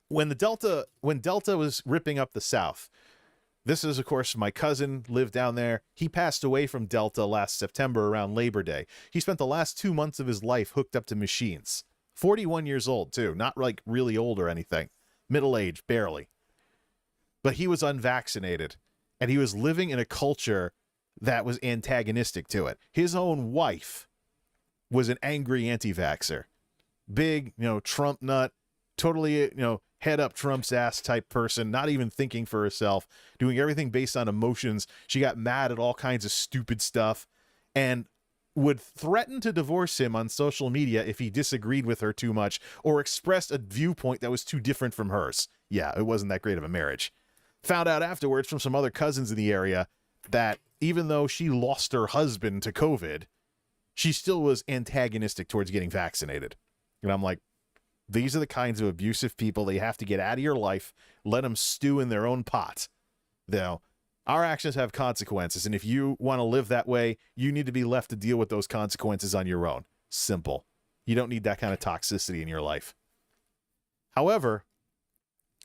When Delta was ripping up the South, this is, of course, my cousin lived down there. He passed away from Delta last September around Labor Day. He spent the last 2 months of his life hooked up to machines. 41 years old, too. Not like really old or anything. Middle age, barely. But he was unvaccinated, and he was living in a culture that was antagonistic to it. His own wife was an angry anti-vaxxer. Big, Trump nut, totally, head up Trump's ass type person, not even thinking for herself, doing everything based on emotions. She got mad at all kinds of stupid stuff and would threaten to divorce him on social media if he disagreed with her too much or expressed a viewpoint that was too different from hers. Yeah, it wasn't that great of a marriage. Found out afterwards from some other cousins in the area that even though she lost her husband to COVID, she still was antagonistic towards getting vaccinated. And I'm like, these are the kinds of abusive people that you have to get out of your life. Let them stew in their own pot. Now, our actions have consequences, and if you want to live that way, you need to be left to deal with those consequences on your own. Simple. You don't need that kind of toxicity in your life. However,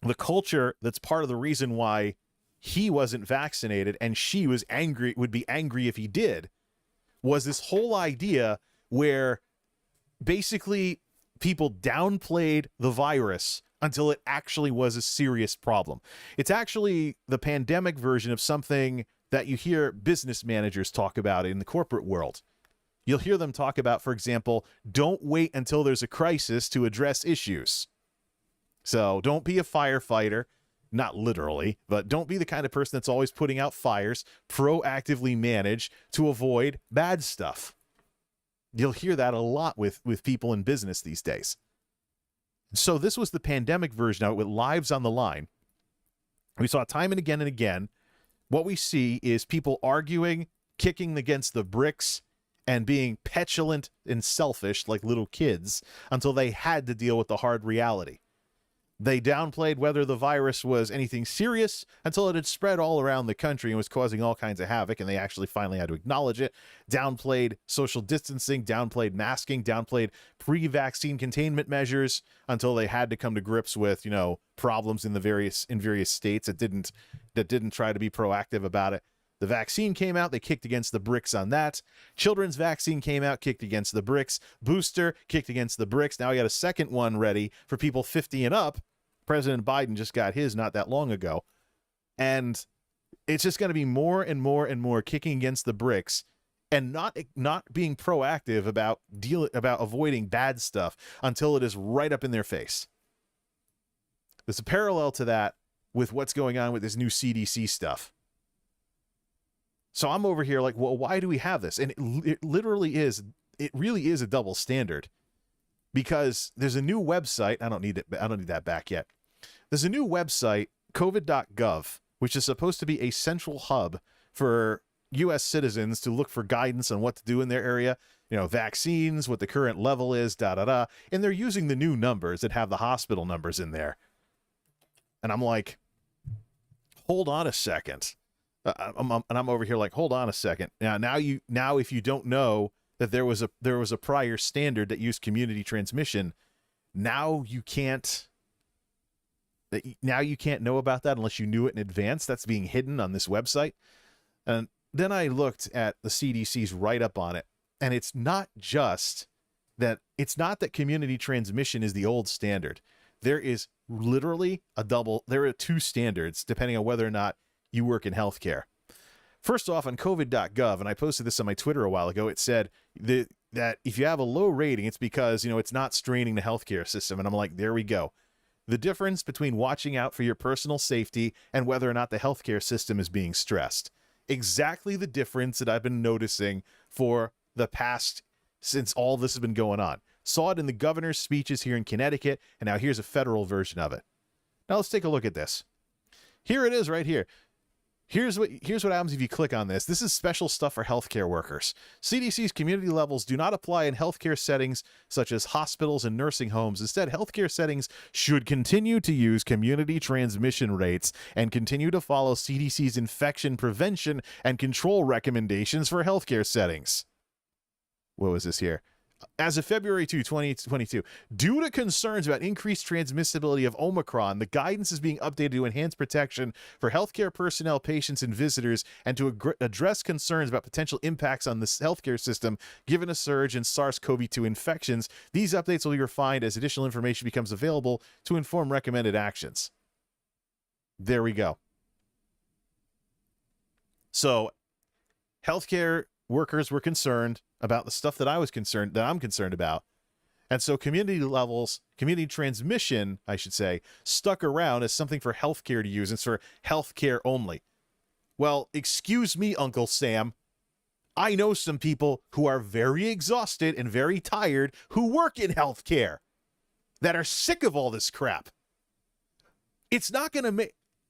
the culture that's part of the reason why he wasn't vaccinated and she was angry, would be angry if he did, was this whole idea where basically people downplayed the virus until it actually was a serious problem. It's actually the pandemic version of something that you hear business managers talk about in the corporate world. You'll hear them talk about, for example, don't wait until there's a crisis to address issues. So don't be a firefighter, not literally, but don't be the kind of person that's always putting out fires. Proactively manage to avoid bad stuff. You'll hear that a lot with people in business these days. So this was the pandemic version of it with lives on the line. We saw time and again, what we see is people arguing, kicking against the bricks, and being petulant and selfish like little kids until they had to deal with the hard reality. They downplayed whether the virus was anything serious until it had spread all around the country and was causing all kinds of havoc, and they actually finally had to acknowledge it. Downplayed social distancing, downplayed masking, downplayed pre-vaccine containment measures until they had to come to grips with, problems in various states that didn't try to be proactive about it. The vaccine came out, they kicked against the bricks on that. Children's vaccine came out, kicked against the bricks. Booster, kicked against the bricks. Now we got a second one ready for people 50 and up. President Biden just got his not that long ago. And it's just going to be more and more and more kicking against the bricks and not being proactive about avoiding bad stuff until it is right up in their face. There's a parallel to that with what's going on with this new CDC stuff. So I'm over here like, well, why do we have this? And it really is a double standard, because there's a new website. I don't need that back yet. There's a new website, covid.gov, which is supposed to be a central hub for U.S. citizens to look for guidance on what to do in their area, vaccines, what the current level is, and they're using the new numbers that have the hospital numbers in there. And I'm like, hold on a second. I'm over here like, hold on a second. Now if you don't know that there was a prior standard that used community transmission, now you can't know about that unless you knew it in advance. That's being hidden on this website. And then I looked at the CDC's write-up on it, and it's not that community transmission is the old standard. There is literally there are two standards depending on whether or not you work in healthcare. First off, on covid.gov, and I posted this on my Twitter a while ago, it said that if you have a low rating, it's because, it's not straining the healthcare system. And I'm like, there we go. The difference between watching out for your personal safety and whether or not the healthcare system is being stressed. Exactly the difference that I've been noticing for the past, since all this has been going on. Saw it in the governor's speeches here in Connecticut, and now here's a federal version of it. Now let's take a look at this. Here it is right here. Here's what happens if you click on this. This is special stuff for healthcare workers. CDC's community levels do not apply in healthcare settings such as hospitals and nursing homes. Instead, healthcare settings should continue to use community transmission rates and continue to follow CDC's infection prevention and control recommendations for healthcare settings. What was this here? As of February 2, 2022, due to concerns about increased transmissibility of Omicron, the guidance is being updated to enhance protection for healthcare personnel, patients, and visitors, and to address concerns about potential impacts on the healthcare system given a surge in SARS-CoV-2 infections. These updates will be refined as additional information becomes available to inform recommended actions. There we go. So, healthcare workers were concerned about the stuff that I'm concerned about. And so community transmission, I should say, stuck around as something for healthcare to use. It's for healthcare only. Well, excuse me, Uncle Sam. I know some people who are very exhausted and very tired who work in healthcare that are sick of all this crap. It's not going to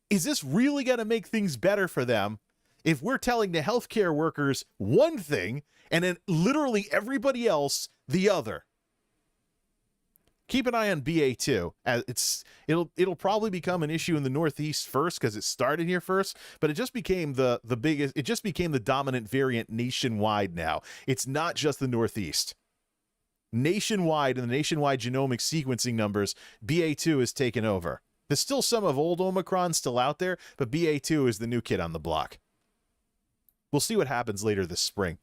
is this really going to make things better for them if we're telling the healthcare workers one thing and then literally everybody else the other? Keep an eye on BA2. It'll probably become an issue in the Northeast first because it started here first, but it just became the biggest. It just became the dominant variant nationwide now. It's not just the Northeast. Nationwide, and the nationwide genomic sequencing numbers, BA2 has taken over. There's still some of old Omicron still out there, but BA2 is the new kid on the block. We'll see what happens later this spring.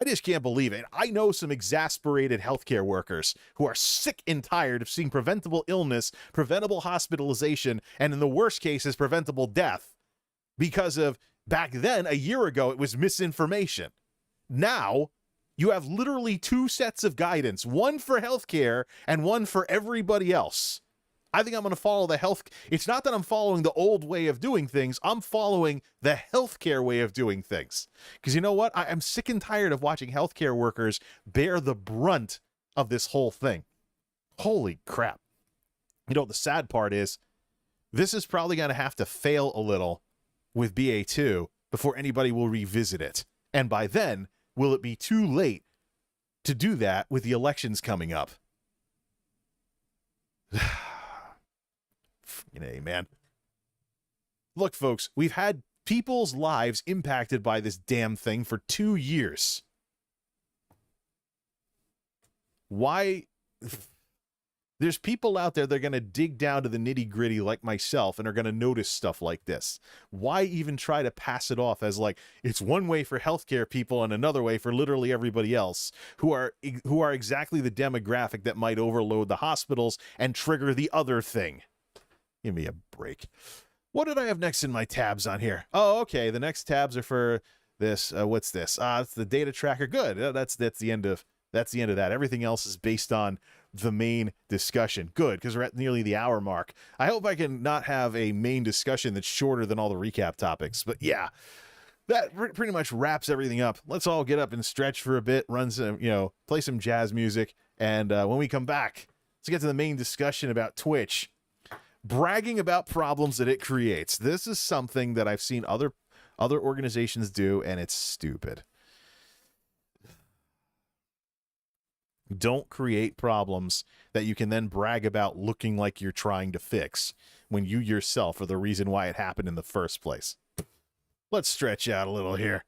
I just can't believe it. I know some exasperated healthcare workers who are sick and tired of seeing preventable illness, preventable hospitalization, and in the worst cases, preventable death because of, back then, a year ago, it was misinformation. Now, you have literally two sets of guidance, one for healthcare and one for everybody else. I think I'm going to follow the it's not that I'm following the old way of doing things. I'm following the healthcare way of doing things. Because you know what? I'm sick and tired of watching healthcare workers bear the brunt of this whole thing. Holy crap. The sad part is this is probably going to have to fail a little with BA2 before anybody will revisit it. And by then, will it be too late to do that with the elections coming up? Hey, man. Look, folks, we've had people's lives impacted by this damn thing for 2 years. Why? There's people out there that are going to dig down to the nitty-gritty like myself and are going to notice stuff like this. Why even try to pass it off as like it's one way for healthcare people and another way for literally everybody else who are exactly the demographic that might overload the hospitals and trigger the other thing? Give me a break. What did I have next in my tabs on here? Oh, okay. The next tabs are for this. What's this? It's the data tracker. Good. That's the end of that. Everything else is based on the main discussion. Good, because we're at nearly the hour mark. I hope I can not have a main discussion that's shorter than all the recap topics. But yeah, that pretty much wraps everything up. Let's all get up and stretch for a bit, run some, play some jazz music, and when we come back, let's get to the main discussion about Twitch. Bragging about problems that it creates. This is something that I've seen other organizations do, and it's stupid. Don't create problems that you can then brag about looking like you're trying to fix when you yourself are the reason why it happened in the first place. Let's stretch out a little here.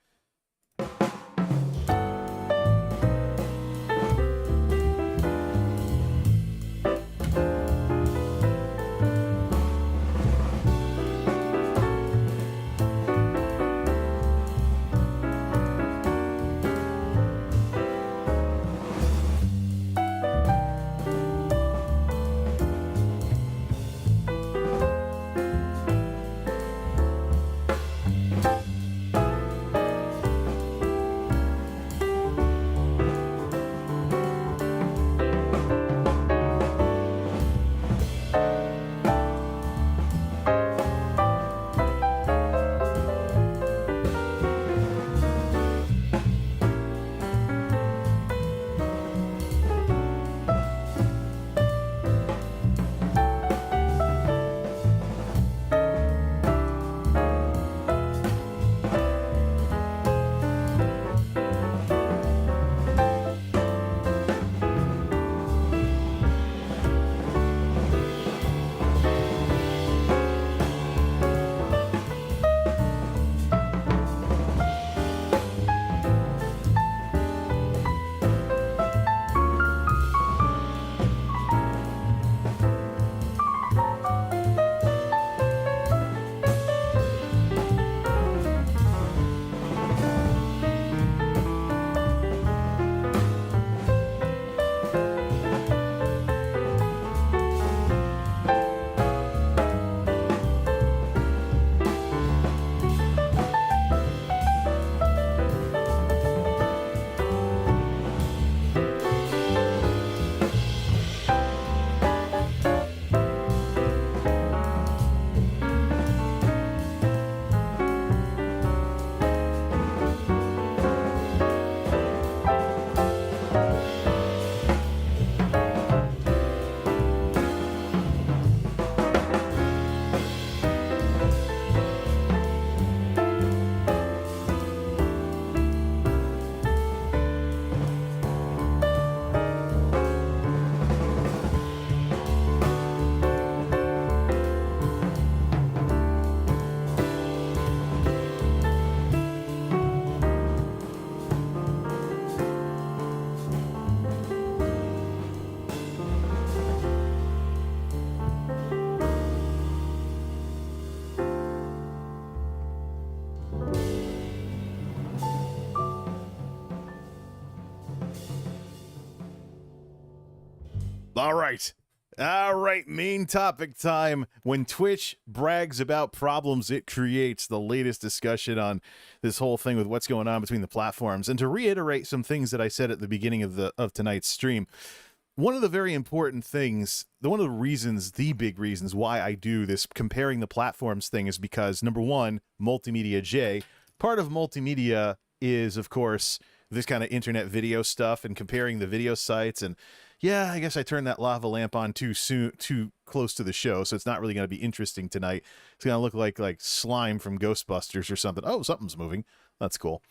All right, main topic time. When Twitch brags about problems it creates, the latest discussion on this whole thing with what's going on between the platforms. And to reiterate some things that I said at the beginning of tonight's stream, one of the very important things, one of the big reasons why I do this comparing the platforms thing is because, number one, MultimediaJay, part of multimedia is, of course, this kind of internet video stuff and comparing the video sites. And yeah, I guess I turned that lava lamp on too close to the show, so it's not really going to be interesting tonight. It's going to look like slime from Ghostbusters or something. Oh, something's moving. That's cool.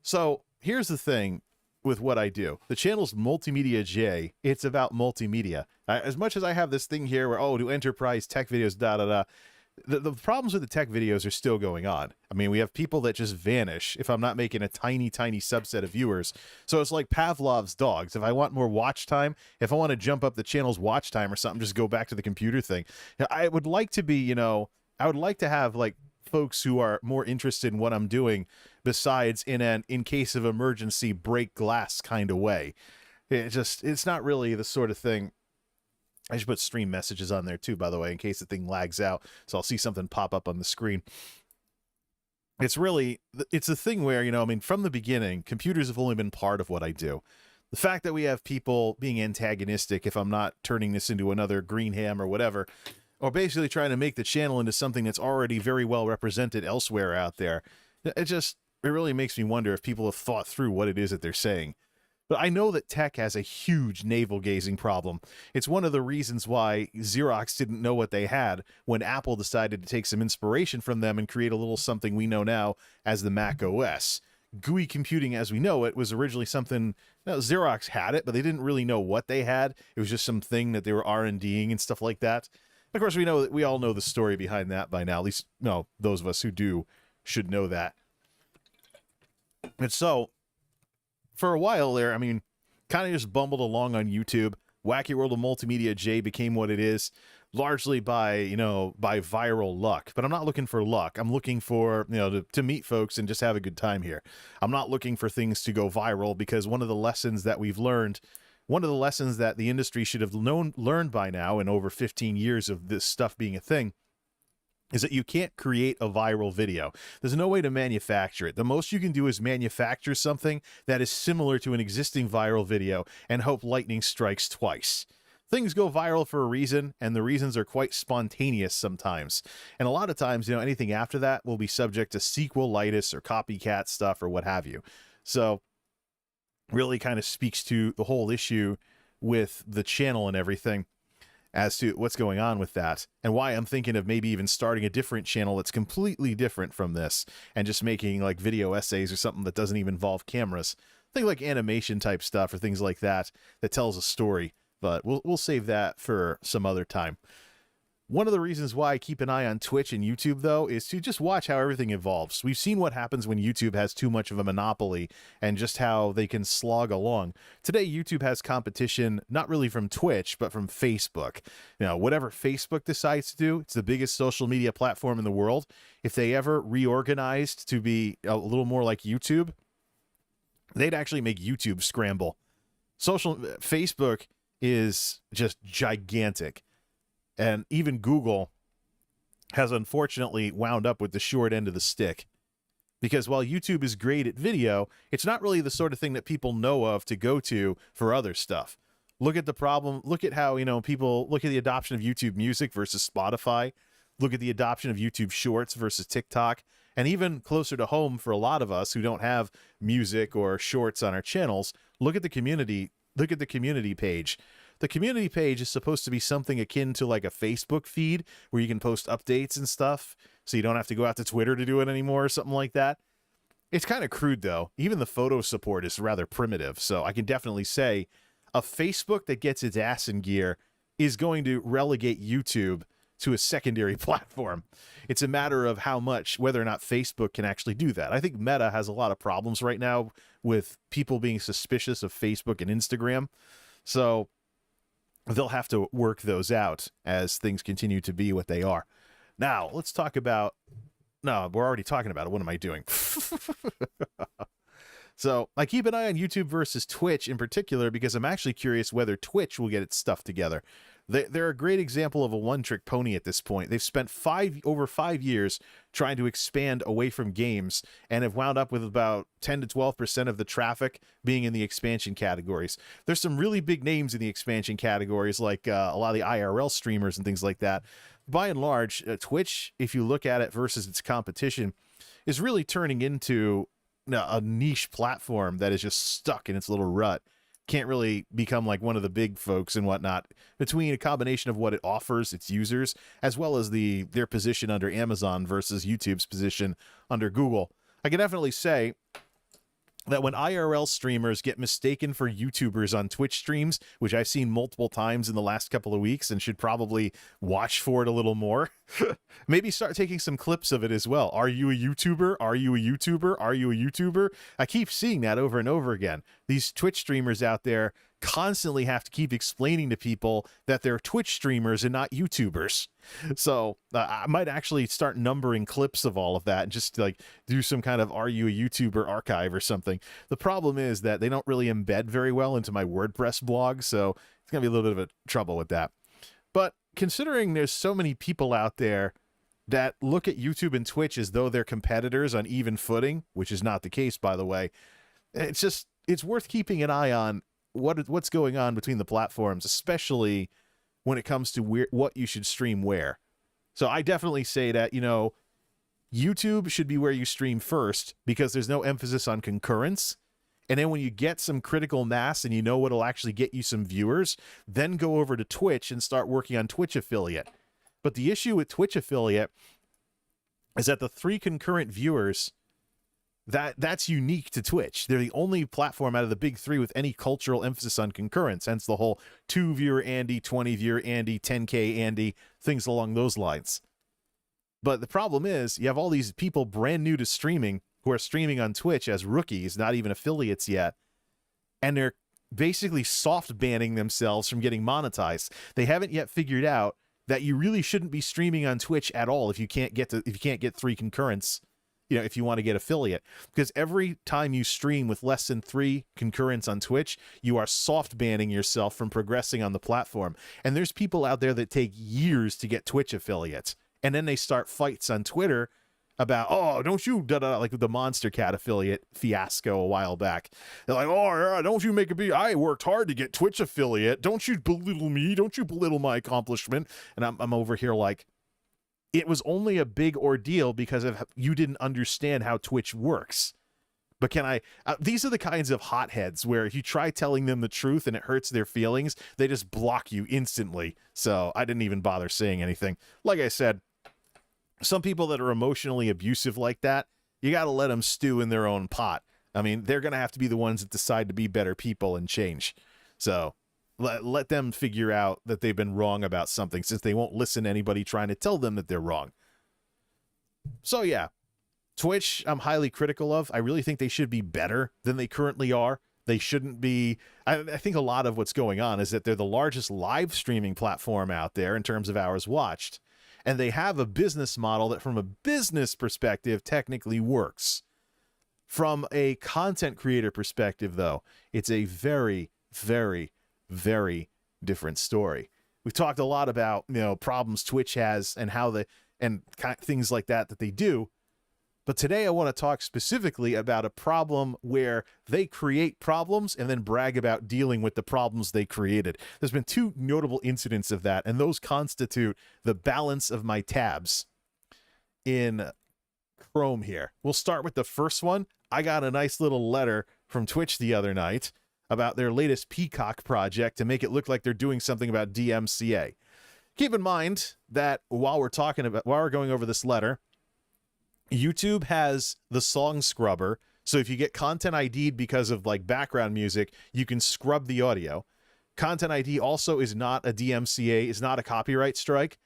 So here's the thing with what I do. The channel's MultimediaJay. It's about multimedia. As much as I have this thing here where, do enterprise tech videos, da-da-da, the problems with the tech videos are still going on. I mean, we have people that just vanish if I'm not making a tiny subset of viewers. So it's like Pavlov's dogs. If I want more watch time, if I want to jump up the channel's watch time or something, just go back to the computer thing. I would like to be, I would like to have like folks who are more interested in what I'm doing besides in an in case of emergency break glass kind of way. It's not really the sort of thing. I should put stream messages on there too, by the way, in case the thing lags out. So I'll see something pop up on the screen. It's a thing where, from the beginning, computers have only been part of what I do. The fact that we have people being antagonistic, if I'm not turning this into another Greenham or whatever, or basically trying to make the channel into something that's already very well represented elsewhere out there, It really makes me wonder if people have thought through what it is that they're saying. But I know that tech has a huge navel-gazing problem. It's one of the reasons why Xerox didn't know what they had when Apple decided to take some inspiration from them and create a little something we know now as the Mac OS. GUI computing as we know it was originally something, Xerox had it, but they didn't really know what they had. It was just something that they were R&Ding and stuff like that. Of course, we all know the story behind that by now. At least, those of us who do should know that. And so, for a while there, kind of just bumbled along on YouTube. Wacky World of MultimediaJay became what it is, largely by viral luck. But I'm not looking for luck. I'm looking for, to meet folks and just have a good time here. I'm not looking for things to go viral, because one of the lessons that we've learned, one of the lessons that the industry should have learned by now in over 15 years of this stuff being a thing, is that you can't create a viral video. There's no way to manufacture it. The most you can do is manufacture something that is similar to an existing viral video and hope lightning strikes twice. Things go viral for a reason, and the reasons are quite spontaneous sometimes. And a lot of times, anything after that will be subject to sequelitis or copycat stuff or what have you. So, really kind of speaks to the whole issue with the channel and everything, as to what's going on with that, and why I'm thinking of maybe even starting a different channel that's completely different from this, and just making like video essays or something that doesn't even involve cameras. Things like animation type stuff or things like that that tells a story, but we'll save that for some other time. One of the reasons why I keep an eye on Twitch and YouTube, though, is to just watch how everything evolves. We've seen what happens when YouTube has too much of a monopoly and just how they can slog along. Today, YouTube has competition, not really from Twitch, but from Facebook. Whatever Facebook decides to do, it's the biggest social media platform in the world. If they ever reorganized to be a little more like YouTube, they'd actually make YouTube scramble. Facebook is just gigantic. And even Google has unfortunately wound up with the short end of the stick. Because while YouTube is great at video, it's not really the sort of thing that people know of to go to for other stuff. Look at the problem. Look at how, people look at the adoption of YouTube Music versus Spotify. Look at the adoption of YouTube Shorts versus TikTok. And even closer to home for a lot of us who don't have music or shorts on our channels, look at the community. Look at the community page. The community page is supposed to be something akin to like a Facebook feed where you can post updates and stuff, so you don't have to go out to Twitter to do it anymore or something like that. It's kind of crude, though. Even the photo support is rather primitive, so I can definitely say a Facebook that gets its ass in gear is going to relegate YouTube to a secondary platform. It's a matter of whether or not Facebook can actually do that. I think Meta has a lot of problems right now with people being suspicious of Facebook and Instagram, so they'll have to work those out as things continue to be what they are. Now, let's talk about... No, we're already talking about it. What am I doing? So, I keep an eye on YouTube versus Twitch in particular because I'm actually curious whether Twitch will get its stuff together. They're a great example of a one-trick pony at this point. They've spent over 5 years trying to expand away from games and have wound up with about 10 to 12% of the traffic being in the expansion categories. There's some really big names in the expansion categories, like a lot of the IRL streamers and things like that. By and large, Twitch, if you look at it versus its competition, is really turning into a niche platform that is just stuck in its little rut. Can't really become like one of the big folks and whatnot, between a combination of what it offers its users as well as their position under Amazon versus YouTube's position under Google. I can definitely say that when IRL streamers get mistaken for YouTubers on Twitch streams, which I've seen multiple times in the last couple of weeks and should probably watch for it a little more, maybe start taking some clips of it as well. Are you a YouTuber? Are you a YouTuber? Are you a YouTuber? I keep seeing that over and over again. These Twitch streamers out there constantly have to keep explaining to people that they're Twitch streamers and not YouTubers. So I might actually start numbering clips of all of that and just like do some kind of "Are you a YouTuber" archive or something. The problem is that they don't really embed very well into my WordPress blog, so it's gonna be a little bit of a trouble with that. But considering there's so many people out there that look at YouTube and Twitch as though they're competitors on even footing, which is not the case, by the way, it's worth keeping an eye on what's going on between the platforms, especially when it comes to what you should stream where. So I definitely say that, YouTube should be where you stream first because there's no emphasis on concurrence. And then when you get some critical mass and you know what'll actually get you some viewers, then go over to Twitch and start working on Twitch affiliate. But the issue with Twitch affiliate is that the 3 concurrent viewers, that's unique to Twitch. They're the only platform out of the big 3 with any cultural emphasis on concurrence, hence the whole 2-viewer Andy, 20-viewer Andy, 10K Andy, things along those lines. But the problem is you have all these people brand new to streaming who are streaming on Twitch as rookies, not even affiliates yet, and they're basically soft banning themselves from getting monetized. They haven't yet figured out that you really shouldn't be streaming on Twitch at all if you can't get 3 concurrents, if you want to get affiliate. Because every time you stream with less than 3 concurrents on Twitch, you are soft banning yourself from progressing on the platform. And there's people out there that take years to get Twitch affiliates. And then they start fights on Twitter about, oh, don't you, like the Monster Cat affiliate fiasco a while back. They're like, oh, don't you make a big, I worked hard to get Twitch affiliate. Don't you belittle me. Don't you belittle my accomplishment. And I'm over here like, it was only a big ordeal because of you didn't understand how Twitch works. But these are the kinds of hotheads where if you try telling them the truth and it hurts their feelings, they just block you instantly. So I didn't even bother saying anything. Like I said, some people that are emotionally abusive like that, you got to let them stew in their own pot. I mean, they're going to have to be the ones that decide to be better people and change. So let them figure out that they've been wrong about something, since they won't listen to anybody trying to tell them that they're wrong. So yeah, Twitch, I'm highly critical of. I really think they should be better than they currently are. They shouldn't be. I think a lot of what's going on is that they're the largest live streaming platform out there in terms of hours watched. And they have a business model that from a business perspective technically works. From a content creator perspective, though, it's a very, very, very different story. We've talked a lot about, problems Twitch has and how things like that they do. But today I want to talk specifically about a problem where they create problems and then brag about dealing with the problems they created. There's been 2 notable incidents of that, and those constitute the balance of my tabs in Chrome here. We'll start with the first one. I got a nice little letter from Twitch the other night about their latest Peacock project to make it look like they're doing something about DMCA. Keep in mind that while we're going over this letter, YouTube has the song scrubber. So if you get content ID'd because of like background music, you can scrub the audio. Content ID also is not a DMCA, is not a copyright strike.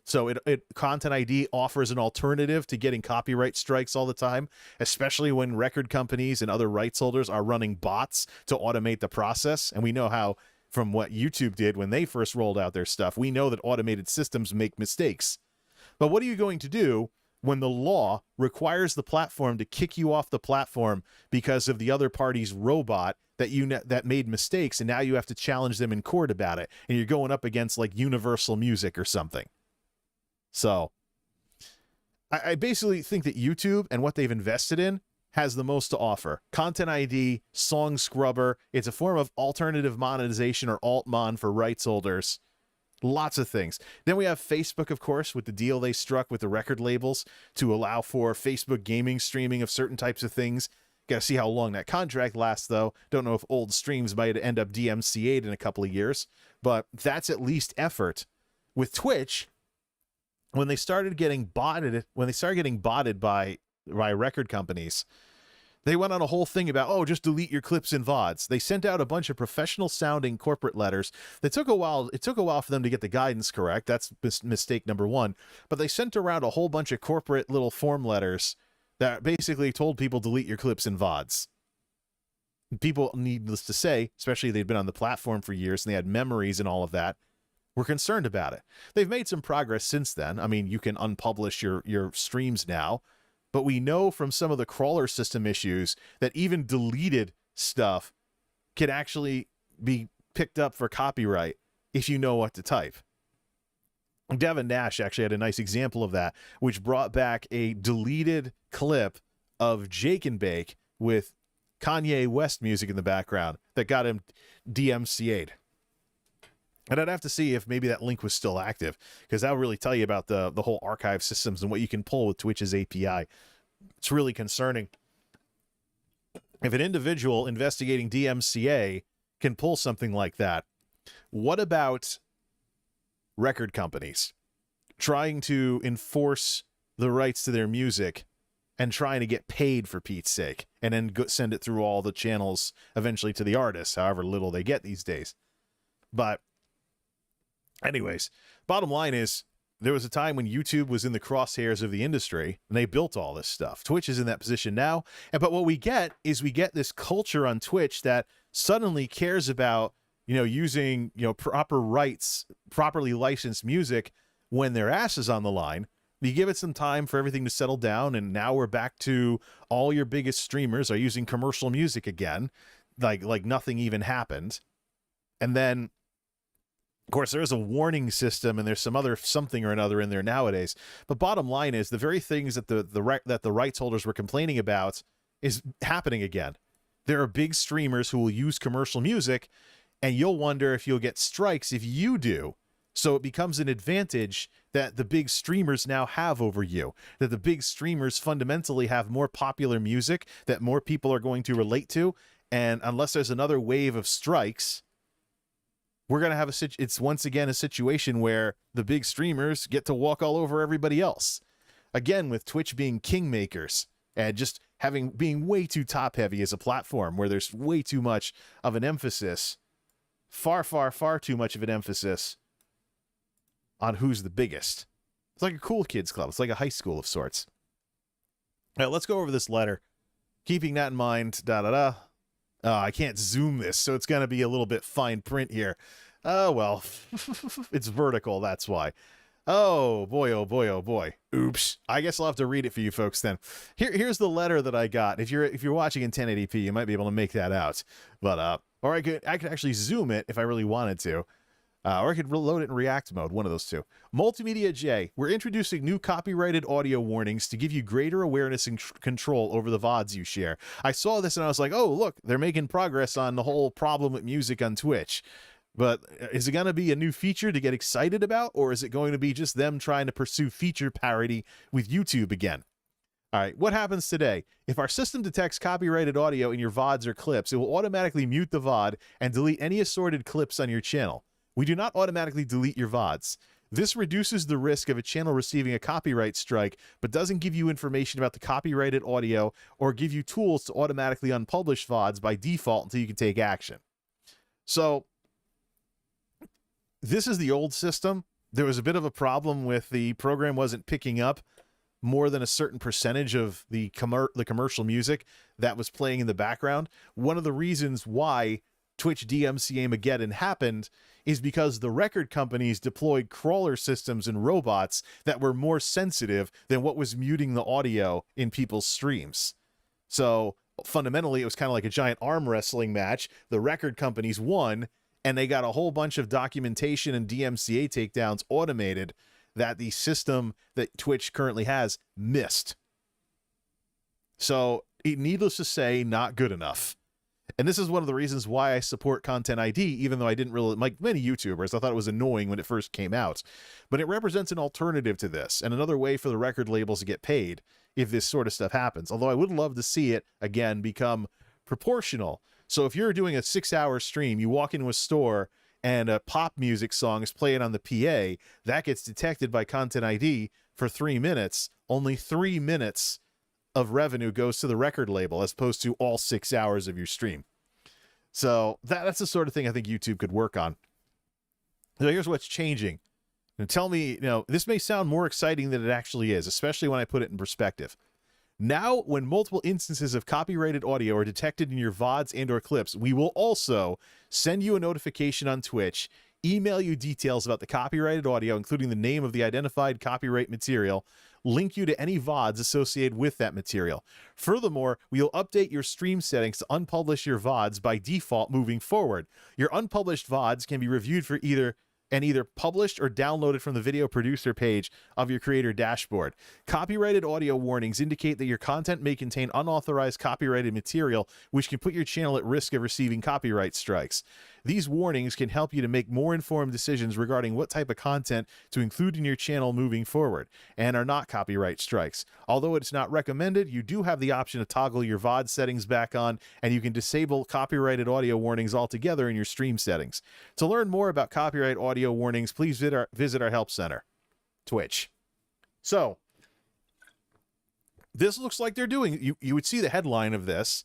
So Content ID offers an alternative to getting copyright strikes all the time, especially when record companies and other rights holders are running bots to automate the process. And we know how, from what YouTube did when they first rolled out their stuff, we know that automated systems make mistakes. But what are you going to do when the law requires the platform to kick you off the platform because of the other party's robot that made mistakes, and now you have to challenge them in court about it, and you're going up against like Universal Music or something? So I basically think that YouTube and what they've invested in has the most to offer. Content ID, song scrubber, it's a form of alternative monetization or alt-mon for rights holders. Lots of things. Then we have Facebook, of course, with the deal they struck with the record labels to allow for Facebook gaming streaming of certain types of things. Got to see how long that contract lasts, though. Don't know if old streams might end up DMCA'd in a couple of years, but that's at least effort. With Twitch, when they started getting botted by record companies, they went on a whole thing about, oh, just delete your clips and VODs. They sent out a bunch of professional sounding corporate letters. It took a while for them to get the guidance correct. That's mistake number 1. But they sent around a whole bunch of corporate little form letters that basically told people delete your clips and VODs. People, needless to say, especially they'd been on the platform for years and they had memories and all of that, were concerned about it. They've made some progress since then. I mean, you can unpublish your streams now. But we know from some of the crawler system issues that even deleted stuff can actually be picked up for copyright if you know what to type. Devin Nash actually had a nice example of that, which brought back a deleted clip of Jake and Bake with Kanye West music in the background that got him DMCA'd. And I'd have to see if maybe that link was still active, because that'll really tell you about the whole archive systems and what you can pull with Twitch's API. It's really concerning. If an individual investigating DMCA can pull something like that, what about record companies trying to enforce the rights to their music and trying to get paid for Pete's sake, and then send it through all the channels eventually to the artists, however little they get these days? But anyways, bottom line is, there was a time when YouTube was in the crosshairs of the industry, and they built all this stuff. Twitch is in that position now. But what we get is we get this culture on Twitch that suddenly cares about, using, proper rights, properly licensed music when their ass is on the line. You give it some time for everything to settle down, and now we're back to all your biggest streamers are using commercial music again, like nothing even happened. And then, of course, there is a warning system, and there's some other something or another in there nowadays. But bottom line is, the very things that the rights holders were complaining about is happening again. There are big streamers who will use commercial music, and you'll wonder if you'll get strikes if you do. So it becomes an advantage that the big streamers now have over you, that the big streamers fundamentally have more popular music that more people are going to relate to. And unless there's another wave of strikes, we're going to have it's once again a situation where the big streamers get to walk all over everybody else. Again, with Twitch being kingmakers and just being way too top heavy as a platform, where there's way too much of an emphasis, far, far, far too much of an emphasis on who's the biggest. It's like a cool kids club. It's like a high school of sorts. All right, let's go over this letter. Keeping that in mind, I can't zoom this, so it's going to be a little bit fine print here. Oh, well, it's vertical, that's why. Oh, boy, oh, boy, oh, boy. Oops. I guess I'll have to read it for you folks then. Here's the letter that I got. If you're watching in 1080p, you might be able to make that out. But, or I could actually zoom it if I really wanted to. Or I could load it in React mode, one of those two. MultimediaJay, we're introducing new copyrighted audio warnings to give you greater awareness and control over the VODs you share. I saw this and I was like, oh, look, they're making progress on the whole problem with music on Twitch. But is it going to be a new feature to get excited about, or is it going to be just them trying to pursue feature parity with YouTube again? All right, what happens today? If our system detects copyrighted audio in your VODs or clips, it will automatically mute the VOD and delete any assorted clips on your channel. We do not automatically delete your VODs. This reduces the risk of a channel receiving a copyright strike, but doesn't give you information about the copyrighted audio or give you tools to automatically unpublish VODs by default until you can take action. So, this is the old system. There was a bit of a problem with the program wasn't picking up more than a certain percentage of the commercial music that was playing in the background. One of the reasons why Twitch DMCA Mageddon happened is because the record companies deployed crawler systems and robots that were more sensitive than what was muting the audio in people's streams. So fundamentally, it was kind of like a giant arm wrestling match. The record companies won, and they got a whole bunch of documentation and DMCA takedowns automated that the system that Twitch currently has missed. So, needless to say, not good enough. And this is one of the reasons why I support Content ID, even though I didn't really, like many YouTubers, I thought it was annoying when it first came out. But it represents an alternative to this, and another way for the record labels to get paid if this sort of stuff happens. Although I would love to see it, again, become proportional. So if you're doing a 6-hour stream, you walk into a store, and a pop music song is playing on the PA, that gets detected by Content ID for 3 minutes. Only 3 minutes of revenue goes to the record label as opposed to all 6 hours of your stream. So that's the sort of thing I think YouTube could work on. So here's what's changing. And tell me, this may sound more exciting than it actually is, especially when I put it in perspective. Now, when multiple instances of copyrighted audio are detected in your VODs and or clips, we will also send you a notification on Twitch, email you details about the copyrighted audio, including the name of the identified copyright material, link you to any VODs associated with that material. Furthermore, we'll update your stream settings to unpublish your VODs by default moving forward. Your unpublished VODs can be reviewed for either published or downloaded from the video producer page of your creator dashboard. Copyrighted audio warnings indicate that your content may contain unauthorized copyrighted material, which can put your channel at risk of receiving copyright strikes. These warnings can help you to make more informed decisions regarding what type of content to include in your channel moving forward, and are not copyright strikes. Although it's not recommended, you do have the option to toggle your VOD settings back on, and you can disable copyrighted audio warnings altogether in your stream settings. To learn more about copyright audio warnings, please visit our help center. Twitch. So, this looks like they're doing, you would see the headline of this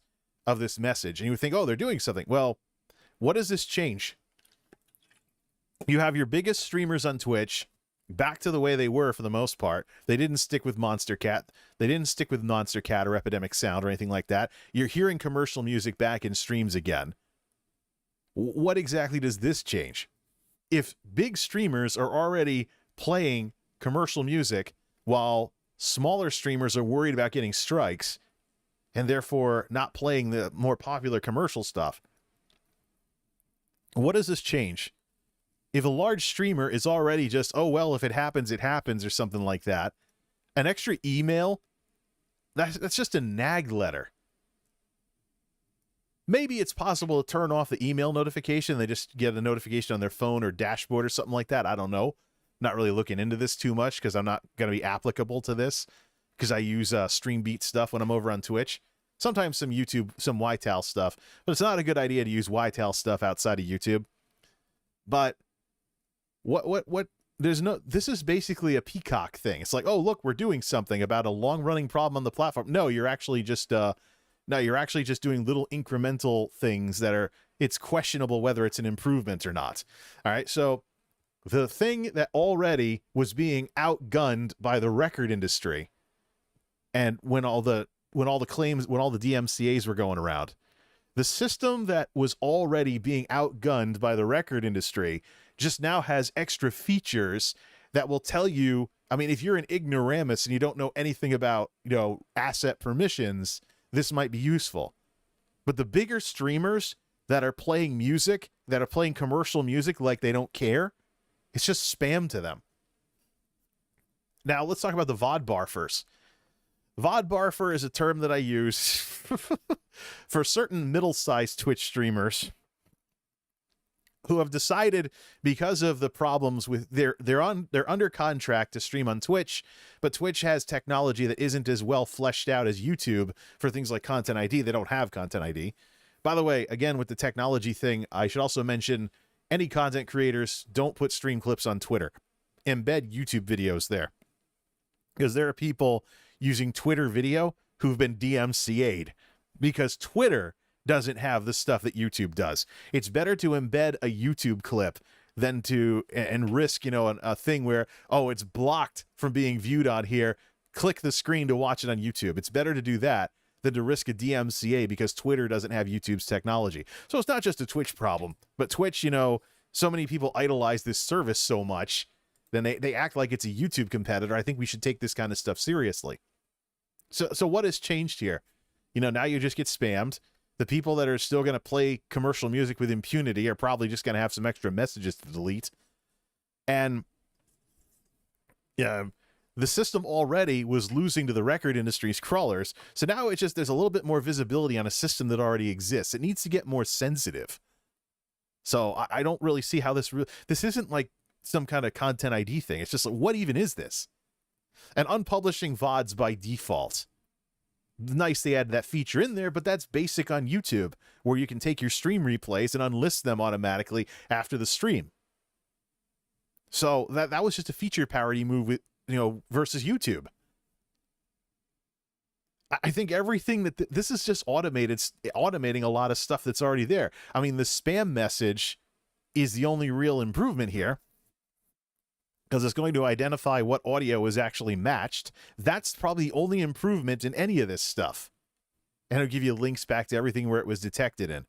message, and you would think, oh, they're doing something. Well, what does this change? You have your biggest streamers on Twitch back to the way they were for the most part. They didn't stick with Monster Cat. They didn't stick with Monster Cat or Epidemic Sound or anything like that. You're hearing commercial music back in streams again. What exactly does this change? If big streamers are already playing commercial music while smaller streamers are worried about getting strikes and therefore not playing the more popular commercial stuff, what does this change? If a large streamer is already just, oh, well, if it happens, it happens, or something like that, an extra email, that's just a nag letter. Maybe it's possible to turn off the email notification. They just get a notification on their phone or dashboard or something like that. I don't know. Not really looking into this too much because I'm not going to be applicable to this because I use Streambeat stuff when I'm over on Twitch. Sometimes some YouTube, some YTAL stuff, but it's not a good idea to use YTAL stuff outside of YouTube. But this is basically a peacock thing. It's like, oh, look, we're doing something about a long-running problem on the platform. No, you're actually just doing little incremental things that it's questionable whether it's an improvement or not. All right, so the thing that already was being outgunned by the record industry, and when all the DMCAs were going around, the system that was already being outgunned by the record industry just now has extra features that will tell you, I mean, if you're an ignoramus and you don't know anything about, asset permissions, this might be useful. But the bigger streamers that are playing music, that are playing commercial music like they don't care, it's just spam to them. Now, let's talk about the VOD barfers. VOD barfer is a term that I use for certain middle-sized Twitch streamers who have decided, because of the problems with they're under contract to stream on Twitch, but Twitch has technology that isn't as well fleshed out as YouTube for things like Content ID. They don't have Content ID. By the way, again, with the technology thing, I should also mention any content creators don't put stream clips on Twitter. Embed YouTube videos there. Because there are people using Twitter video who've been DMCA'd because Twitter doesn't have the stuff that YouTube does. It's better to embed a YouTube clip than to and risk, a thing where, oh, it's blocked from being viewed on here. Click the screen to watch it on YouTube. It's better to do that than to risk a DMCA because Twitter doesn't have YouTube's technology. So it's not just a Twitch problem, but Twitch, so many people idolize this service so much, then they act like it's a YouTube competitor. I think we should take this kind of stuff seriously. So what has changed here? Now you just get spammed. The people that are still going to play commercial music with impunity are probably just going to have some extra messages to delete. And the system already was losing to the record industry's crawlers. So now it's just, there's a little bit more visibility on a system that already exists. It needs to get more sensitive. So I don't really see how this isn't like some kind of Content ID thing. It's just like, what even is this? And unpublishing VODs by default. Nice they added that feature in there, but that's basic on YouTube, where you can take your stream replays and unlist them automatically after the stream. So that was just a feature parity move with, versus YouTube. I think everything that this is just automating a lot of stuff that's already there. I mean, the spam message is the only real improvement here, because it's going to identify what audio is actually matched. That's probably the only improvement in any of this stuff. And it'll give you links back to everything where it was detected in.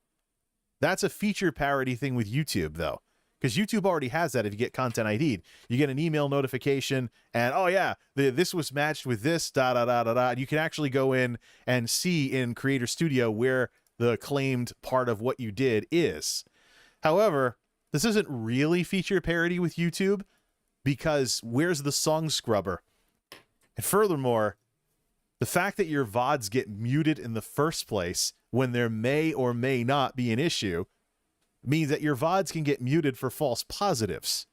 That's a feature parity thing with YouTube, though, because YouTube already has that. If you get Content ID'd, you get an email notification, and oh yeah, this was matched with this, and you can actually go in and see in Creator Studio where the claimed part of what you did is. However, this isn't really feature parity with YouTube, because where's the song scrubber? And furthermore, the fact that your VODs get muted in the first place when there may or may not be an issue means that your VODs can get muted for false positives.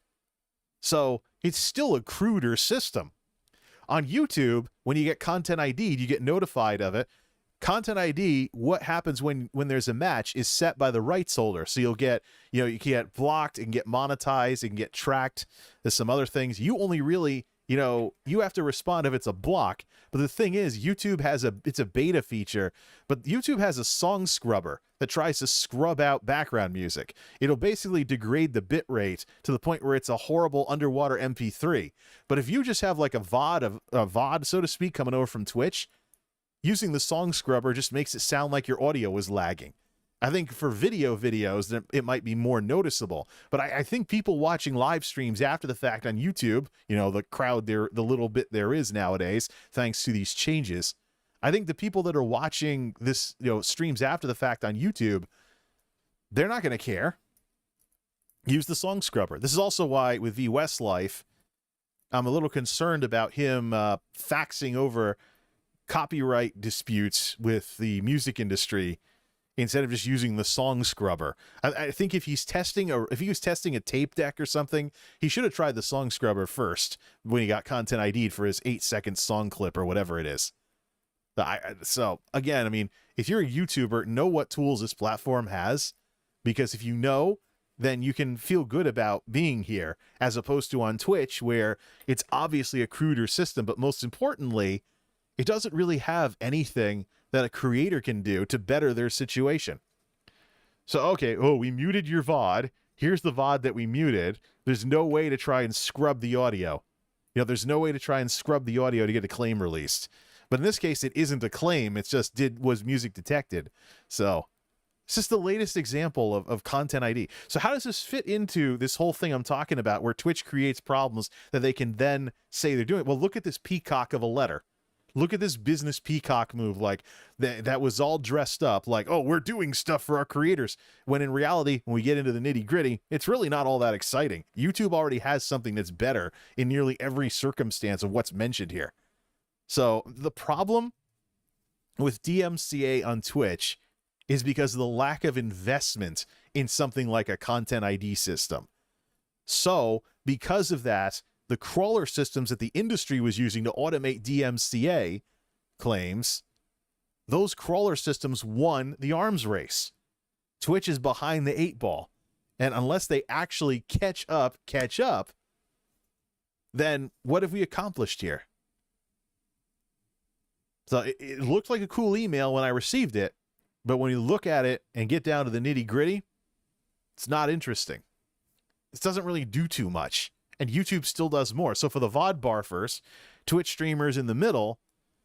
So it's still a cruder system. On YouTube, when you get content ID'd, you get notified of it. Content ID, what happens when there's a match is set by the rights holder. So you'll get, you can get blocked and get monetized and get tracked. There's some other things. You only really, you have to respond if it's a block. But the thing is, YouTube it's a beta feature, but YouTube has a song scrubber that tries to scrub out background music. It'll basically degrade the bit rate to the point where it's a horrible underwater MP3. But if you just have like a VOD, so to speak, coming over from Twitch, using the song scrubber just makes it sound like your audio is lagging. I think for videos, it might be more noticeable. But I think people watching live streams after the fact on YouTube, the crowd there, the little bit there is nowadays, thanks to these changes, I think the people that are watching this, streams after the fact on YouTube, they're not going to care. Use the song scrubber. This is also why with V Westlife, I'm a little concerned about him faxing over copyright disputes with the music industry instead of just using the song scrubber. I think if he was testing a tape deck or something, he should have tried the song scrubber first when he got content ID'd for his 8-second song clip or whatever it is. So again, I mean, if you're a YouTuber, know what tools this platform has, because if you know, then you can feel good about being here, as opposed to on Twitch, where it's obviously a cruder system, but most importantly, it doesn't really have anything that a creator can do to better their situation. So, okay, we muted your VOD. Here's the VOD that we muted. There's no way to try and scrub the audio. There's no way to try and scrub the audio to get a claim released. But in this case, it isn't a claim. It's just, was music detected? So it's just the latest example of content ID. So how does this fit into this whole thing I'm talking about, where Twitch creates problems that they can then say they're doing? Well, look at this peacock of a letter. Look at this business peacock move, like that was all dressed up like, we're doing stuff for our creators. When in reality, when we get into the nitty gritty, it's really not all that exciting. YouTube already has something that's better in nearly every circumstance of what's mentioned here. So the problem with DMCA on Twitch is because of the lack of investment in something like a content ID system. So because of that, the crawler systems that the industry was using to automate DMCA claims, those crawler systems won the arms race. Twitch is behind the 8 ball. And unless they actually catch up, then what have we accomplished here? So it looked like a cool email when I received it, but when you look at it and get down to the nitty gritty, it's not interesting. This doesn't really do too much. And YouTube still does more. So for the VOD barfers, Twitch streamers in the middle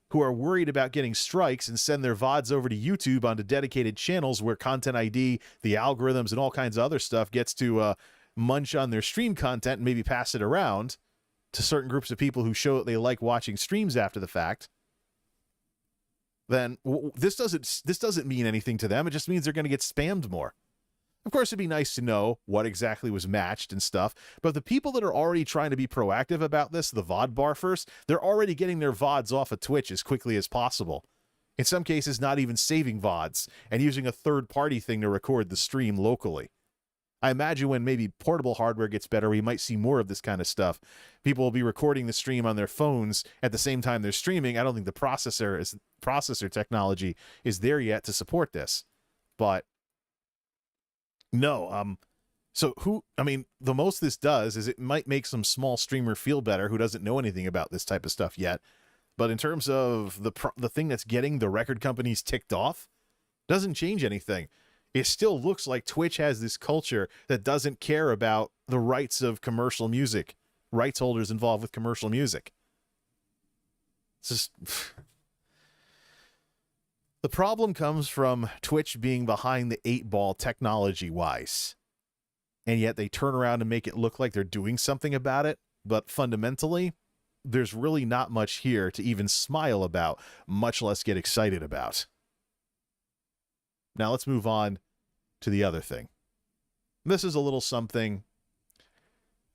who are worried about getting strikes and send their VODs over to YouTube onto dedicated channels where content ID, the algorithms, and all kinds of other stuff gets to munch on their stream content and maybe pass it around to certain groups of people who show that they like watching streams after the fact, then this doesn't mean anything to them. It just means they're going to get spammed more. Of course, it'd be nice to know what exactly was matched and stuff, but the people that are already trying to be proactive about this, the VOD barfers, they're already getting their VODs off of Twitch as quickly as possible. In some cases, not even saving VODs and using a third-party thing to record the stream locally. I imagine when maybe portable hardware gets better, we might see more of this kind of stuff. People will be recording the stream on their phones at the same time they're streaming. I don't think the processor technology is there yet to support this, but no. So the most this does is it might make some small streamer feel better who doesn't know anything about this type of stuff yet. But in terms of the thing that's getting the record companies ticked off, doesn't change anything. It still looks like Twitch has this culture that doesn't care about the rights of commercial music, rights holders involved with commercial music. It's just... The problem comes from Twitch being behind the 8 ball technology-wise. And yet they turn around and make it look like they're doing something about it. But fundamentally, there's really not much here to even smile about, much less get excited about. Now let's move on to the other thing. This is a little something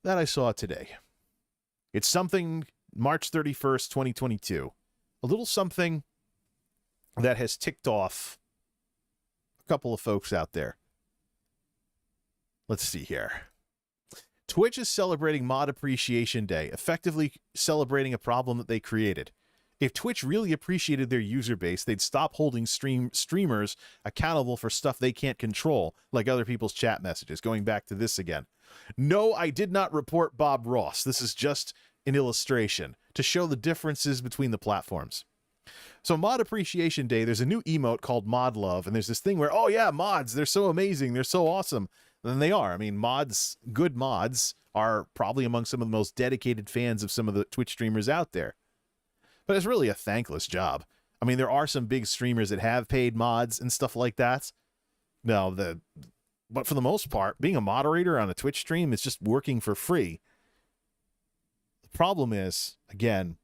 that I saw today. It's something March 31st, 2022. A little something that has ticked off a couple of folks out there. let's see here. Twitch is celebrating Mod Appreciation Day, effectively celebrating a problem that they created. If Twitch really appreciated their user base, they'd stop holding streamers accountable for stuff they can't control, like other people's chat messages. Going back to this again. No, I did not report Bob Ross. This is just an illustration to show the differences between the platforms. So Mod Appreciation Day, there's a new emote called Mod Love, and there's this thing where, oh yeah, mods, they're so amazing, they're so awesome. And they are. I mean, mods, good mods, are probably among some of the most dedicated fans of some of the Twitch streamers out there. But it's really a thankless job. I mean, there are some big streamers that have paid mods and stuff like that. But for the most part, being a moderator on a Twitch stream is just working for free. The problem is, again,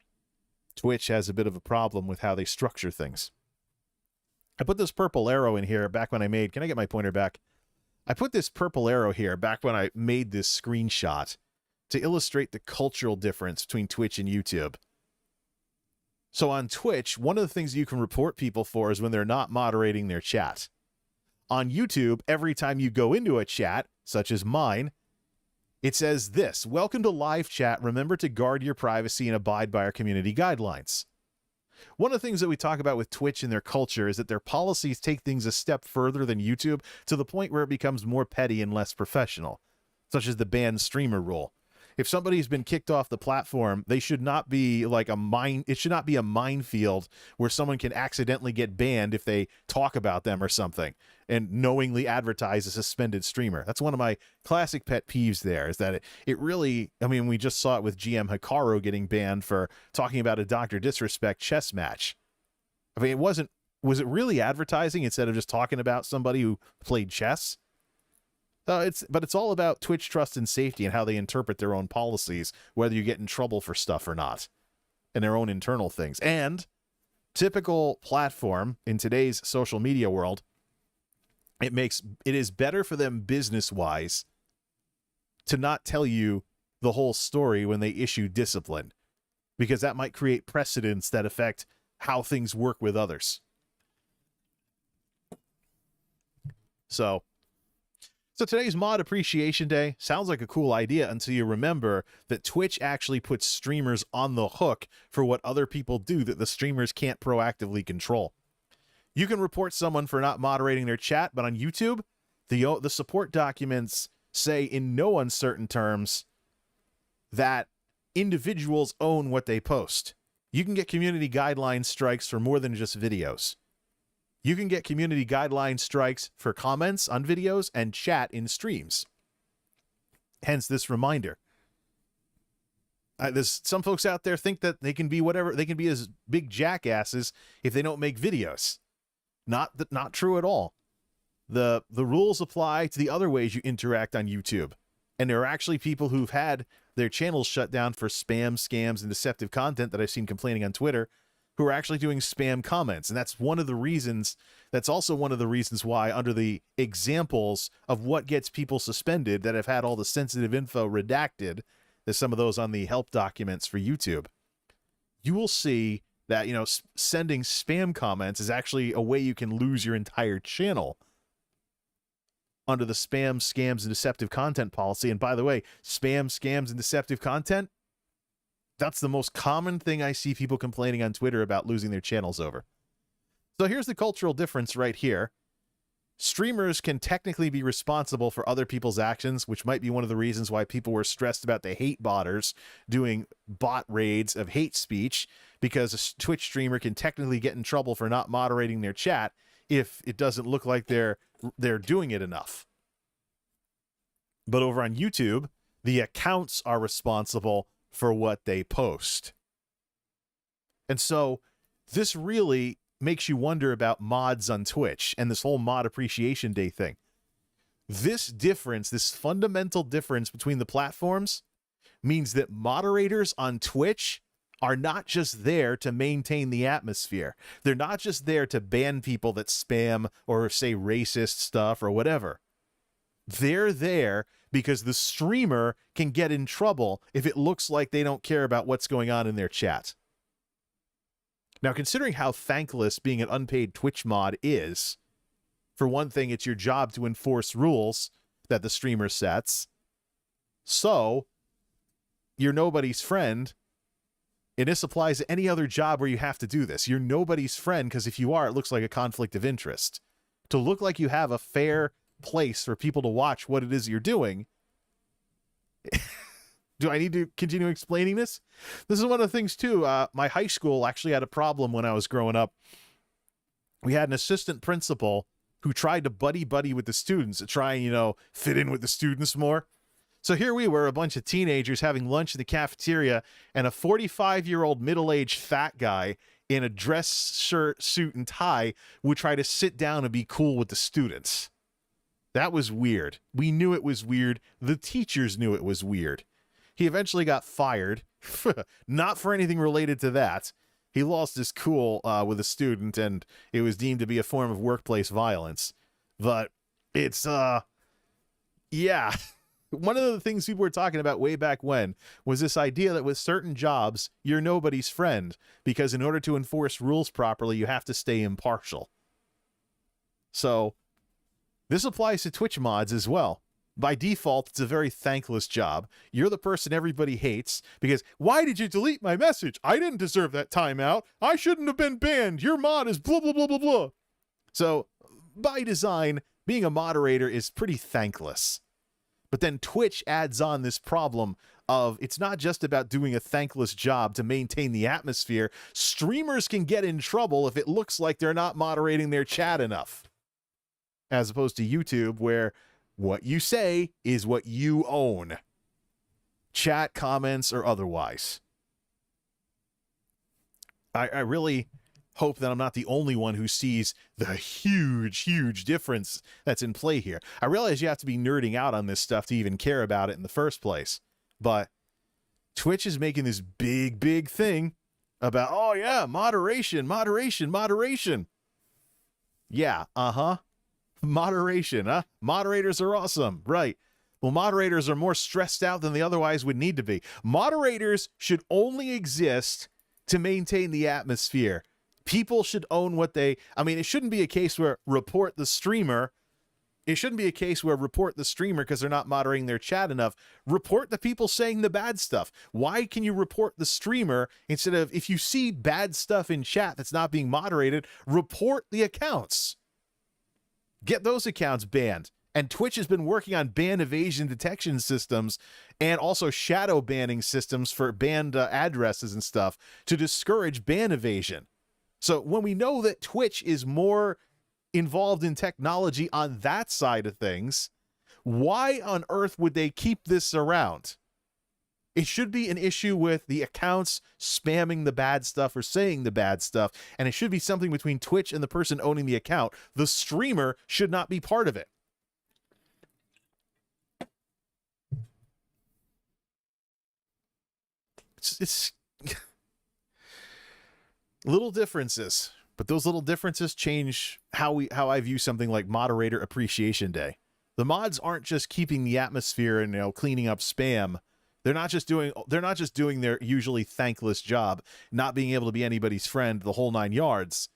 Twitch has a bit of a problem with how they structure things. I put this purple arrow in here back when I made... Can I get my pointer back? I put this purple arrow here back when I made this screenshot to illustrate the cultural difference between Twitch and YouTube. So on Twitch, one of the things you can report people for is when they're not moderating their chat. On YouTube, every time you go into a chat, such as mine, it says this: welcome to live chat. Remember to guard your privacy and abide by our community guidelines. One of the things that we talk about with Twitch and their culture is that their policies take things a step further than YouTube to the point where it becomes more petty and less professional, such as the banned streamer rule. If somebody's been kicked off the platform, they should not be like it should not be a minefield where someone can accidentally get banned if they talk about them or something and knowingly advertise a suspended streamer. That's one of my classic pet peeves there, is that it really, I mean, we just saw it with GM Hikaru getting banned for talking about a Dr. Disrespect chess match. I mean, was it really advertising instead of just talking about somebody who played chess? But it's all about Twitch trust and safety and how they interpret their own policies, whether you get in trouble for stuff or not, and their own internal things. And typical platform in today's social media world, it is better for them business-wise to not tell you the whole story when they issue discipline, because that might create precedents that affect how things work with others. So today's Mod Appreciation Day sounds like a cool idea until you remember that Twitch actually puts streamers on the hook for what other people do that the streamers can't proactively control. You can report someone for not moderating their chat, but on YouTube, the support documents say in no uncertain terms that individuals own what they post. You can get community guideline strikes for more than just videos. You can get community guideline strikes for comments on videos and chat in streams. Hence this reminder. There's some folks out there think that they can be whatever, they can be as big jackasses if they don't make videos. Not true at all. The rules apply to the other ways you interact on YouTube. And there are actually people who've had their channels shut down for spam, scams, and deceptive content that I've seen complaining on Twitter, who are actually doing spam comments. And that's also one of the reasons why, under the examples of what gets people suspended that have had all the sensitive info redacted, there's some of those on the help documents for YouTube, you will see that, you know, sending spam comments is actually a way you can lose your entire channel under the spam, scams, and deceptive content policy. And by the way, spam, scams, and deceptive content, that's the most common thing I see people complaining on Twitter about losing their channels over. So here's the cultural difference right here. Streamers can technically be responsible for other people's actions, which might be one of the reasons why people were stressed about the hate botters doing bot raids of hate speech, because a Twitch streamer can technically get in trouble for not moderating their chat if it doesn't look like they're doing it enough. But over on YouTube, the accounts are responsible for what they post. And so this really makes you wonder about mods on Twitch and this whole Mod Appreciation Day thing. This difference, this fundamental difference between the platforms, means that moderators on Twitch are not just there to maintain the atmosphere. They're not just there to ban people that spam or say racist stuff or whatever. They're there because the streamer can get in trouble if it looks like they don't care about what's going on in their chat. Now, considering how thankless being an unpaid Twitch mod is, for one thing, it's your job to enforce rules that the streamer sets. So you're nobody's friend. And this applies to any other job where you have to do this. You're nobody's friend because if you are, it looks like a conflict of interest. To look like you have a fair place for people to watch what it is you're doing. Do I need to continue explaining this? This is one of the things, too. My high school actually had a problem when I was growing up. We had an assistant principal who tried to buddy-buddy with the students to try and, you know, fit in with the students more. So here we were, a bunch of teenagers having lunch in the cafeteria, and a 45-year-old middle-aged fat guy in a dress shirt, suit, and tie would try to sit down and be cool with the students. That was weird. We knew it was weird. The teachers knew it was weird. He eventually got fired, not for anything related to that. He lost his cool with a student, and it was deemed to be a form of workplace violence. But it's, yeah. One of the things people were talking about way back when was this idea that with certain jobs, you're nobody's friend, because in order to enforce rules properly, you have to stay impartial. So this applies to Twitch mods as well. By default, it's a very thankless job. You're the person everybody hates because, why did you delete my message? I didn't deserve that timeout. I shouldn't have been banned. Your mod is blah, blah, blah, blah, blah. So by design, being a moderator is pretty thankless. But then Twitch adds on this problem of it's not just about doing a thankless job to maintain the atmosphere. Streamers can get in trouble if it looks like they're not moderating their chat enough. As opposed to YouTube, where what you say is what you own. Chat, comments, or otherwise. I really hope that I'm not the only one who sees the huge difference that's in play here. I realize you have to be nerding out on this stuff to even care about it in the first place. But Twitch is making this big thing about, oh yeah, moderation. Yeah, moderation, huh? Moderators are awesome, right? Well, moderators are more stressed out than they otherwise would need to be. Moderators should only exist to maintain the atmosphere. People should own what they... I mean, it shouldn't be a case where report the streamer. It shouldn't be a case where report the streamer because they're not moderating their chat enough. Report the people saying the bad stuff. Why can you report the streamer instead of, if you see bad stuff in chat that's not being moderated, report the accounts. Get those accounts banned. And Twitch has been working on ban evasion detection systems and also shadow banning systems for banned addresses and stuff to discourage ban evasion. So when we know that Twitch is more involved in technology on that side of things, why on earth would they keep this around? It should be an issue with the accounts spamming the bad stuff or saying the bad stuff, and it should be something between Twitch and the person owning the account. The streamer should not be part of it. It's little differences, but those little differences change how I view something like Moderator Appreciation Day. The mods aren't just keeping the atmosphere and, you know, cleaning up spam. They're not just doing their usually thankless job, not being able to be anybody's friend, the whole 9 yards.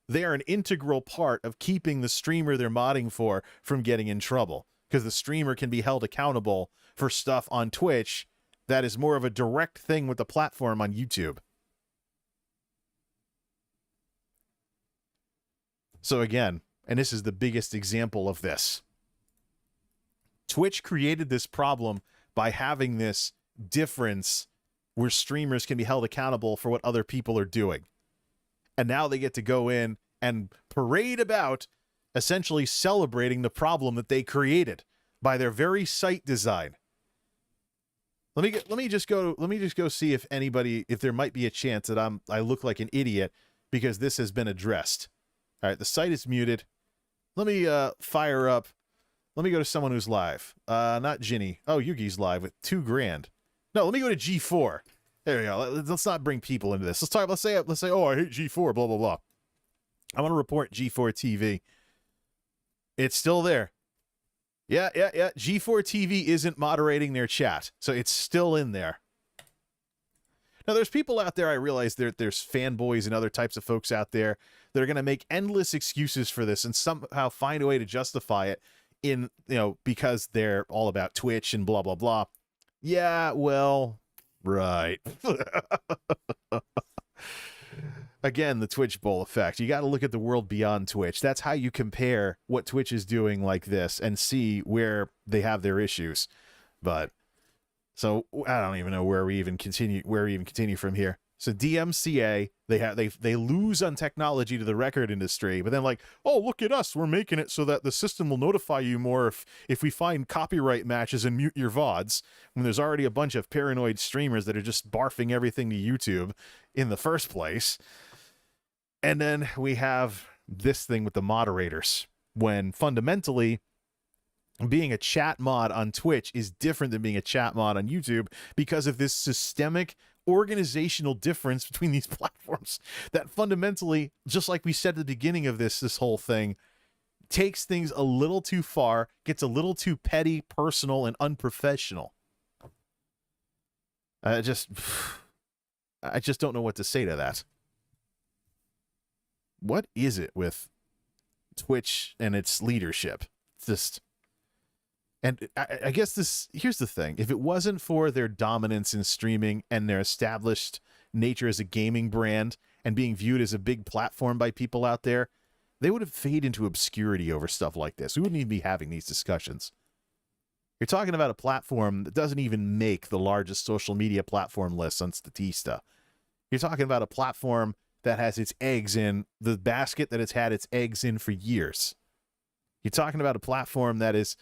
They are an integral part of keeping the streamer they're modding for from getting in trouble, because the streamer can be held accountable for stuff on Twitch that is more of a direct thing with the platform on YouTube. So again, and this is the biggest example of this, Twitch created this problem by having this difference where streamers can be held accountable for what other people are doing. And now they get to go in and parade about essentially celebrating the problem that they created by their very site design. Let me just go see if there might be a chance that I look like an idiot because this has been addressed. All right, the site is muted. Let me fire up. Let me go to someone who's live. Not Ginny. Oh, Yugi's live with $2,000. No, let me go to G4. There we go. Let's not bring people into this. Let's say, oh, I hate G4, blah, blah, blah. I want to report G4 TV. It's still there. Yeah. G4 TV isn't moderating their chat, so it's still in there. Now, there's people out there, I realize there's fanboys and other types of folks out there that are going to make endless excuses for this and somehow find a way to justify it, in, because they're all about Twitch and blah, blah, blah. Yeah, well, right. Again, the Twitch bowl effect. You got to look at the world beyond Twitch. That's how you compare what Twitch is doing like this and see where they have their issues. But so I don't even know where we even continue from here. So DMCA, they lose on technology to the record industry, but then like, oh, look at us, we're making it so that the system will notify you more if we find copyright matches and mute your VODs, when there's already a bunch of paranoid streamers that are just barfing everything to YouTube in the first place. And then we have this thing with the moderators, when fundamentally being a chat mod on Twitch is different than being a chat mod on YouTube because of this systemic organizational difference between these platforms that fundamentally, just like we said at the beginning of this whole thing, takes things a little too far, gets a little too petty, personal, and unprofessional. I just don't know what to say to that. What is it with Twitch and its leadership? It's just... And I guess here's the thing. If it wasn't for their dominance in streaming and their established nature as a gaming brand and being viewed as a big platform by people out there, they would have faded into obscurity over stuff like this. We wouldn't even be having these discussions. You're talking about a platform that doesn't even make the largest social media platform list on Statista. You're talking about a platform that has its eggs in the basket that it's had its eggs in for years. You're talking about a platform that is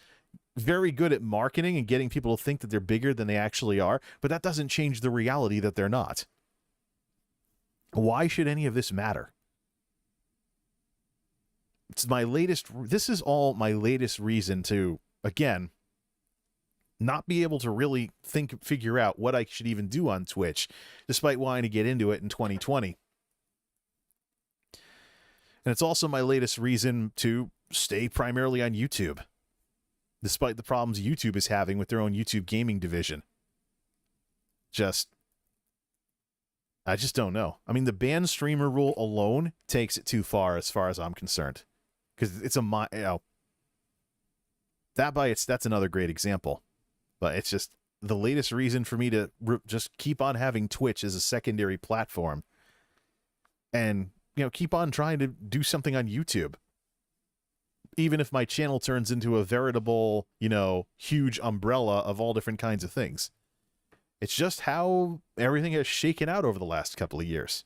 very good at marketing and getting people to think that they're bigger than they actually are, but that doesn't change the reality that they're not. Why should any of this matter? This is all my latest reason to, again, not be able to really figure out what I should even do on Twitch, despite wanting to get into it in 2020. And it's also my latest reason to stay primarily on YouTube, despite the problems YouTube is having with their own YouTube gaming division. I just don't know. I mean, the ban streamer rule alone takes it too far as I'm concerned. Because it's that's another great example. But it's just the latest reason for me to just keep on having Twitch as a secondary platform. And, keep on trying to do something on YouTube. Even if my channel turns into a veritable, huge umbrella of all different kinds of things. It's just how everything has shaken out over the last couple of years.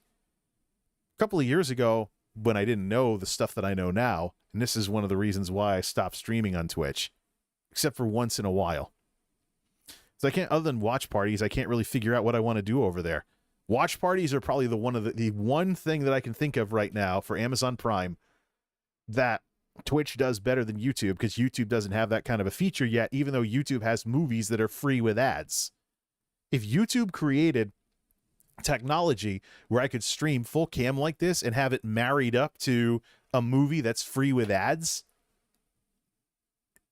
A couple of years ago, when I didn't know the stuff that I know now, and this is one of the reasons why I stopped streaming on Twitch, except for once in a while. So other than watch parties, I can't really figure out what I want to do over there. Watch parties are probably the one thing that I can think of right now for Amazon Prime that Twitch does better than YouTube, because YouTube doesn't have that kind of a feature yet, even though YouTube has movies that are free with ads. If YouTube created technology where I could stream full cam like this and have it married up to a movie that's free with ads,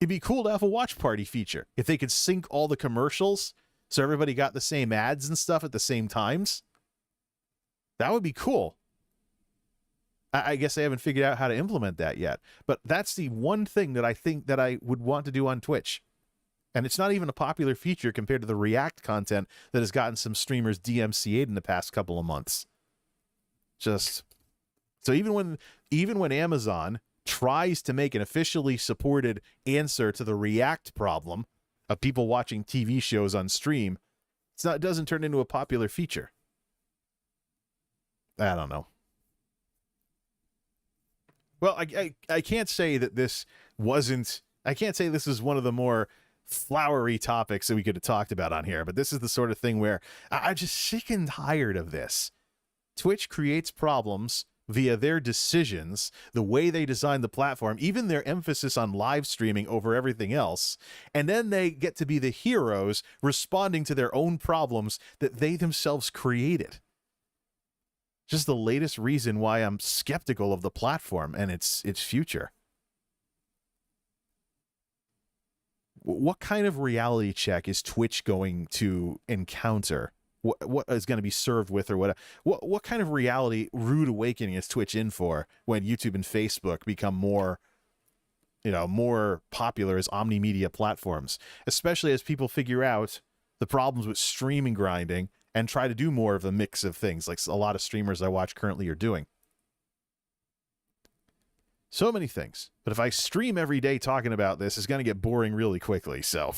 it'd be cool to have a watch party feature. If they could sync all the commercials so everybody got the same ads and stuff at the same times, that would be cool. I guess I haven't figured out how to implement that yet. But that's the one thing that I think that I would want to do on Twitch. And it's not even a popular feature compared to the React content that has gotten some streamers DMCA'd in the past couple of months. So even when Amazon tries to make an officially supported answer to the React problem of people watching TV shows on stream, it doesn't turn into a popular feature. I don't know. Well, I can't say that this wasn't... I can't say this is one of the more flowery topics that we could have talked about on here, but this is the sort of thing where I'm just sick and tired of this. Twitch creates problems via their decisions, the way they design the platform, even their emphasis on live streaming over everything else, and then they get to be the heroes responding to their own problems that they themselves created. Just the latest reason why I'm skeptical of the platform and its future. What kind of reality check is Twitch going to encounter? What is going to be served with, or what kind of reality rude awakening is Twitch in for when YouTube and Facebook become more more popular as omni-media platforms, especially as people figure out the problems with streaming grinding and try to do more of a mix of things like a lot of streamers I watch currently are doing. So many things. But if I stream every day talking about this, it's going to get boring really quickly. So,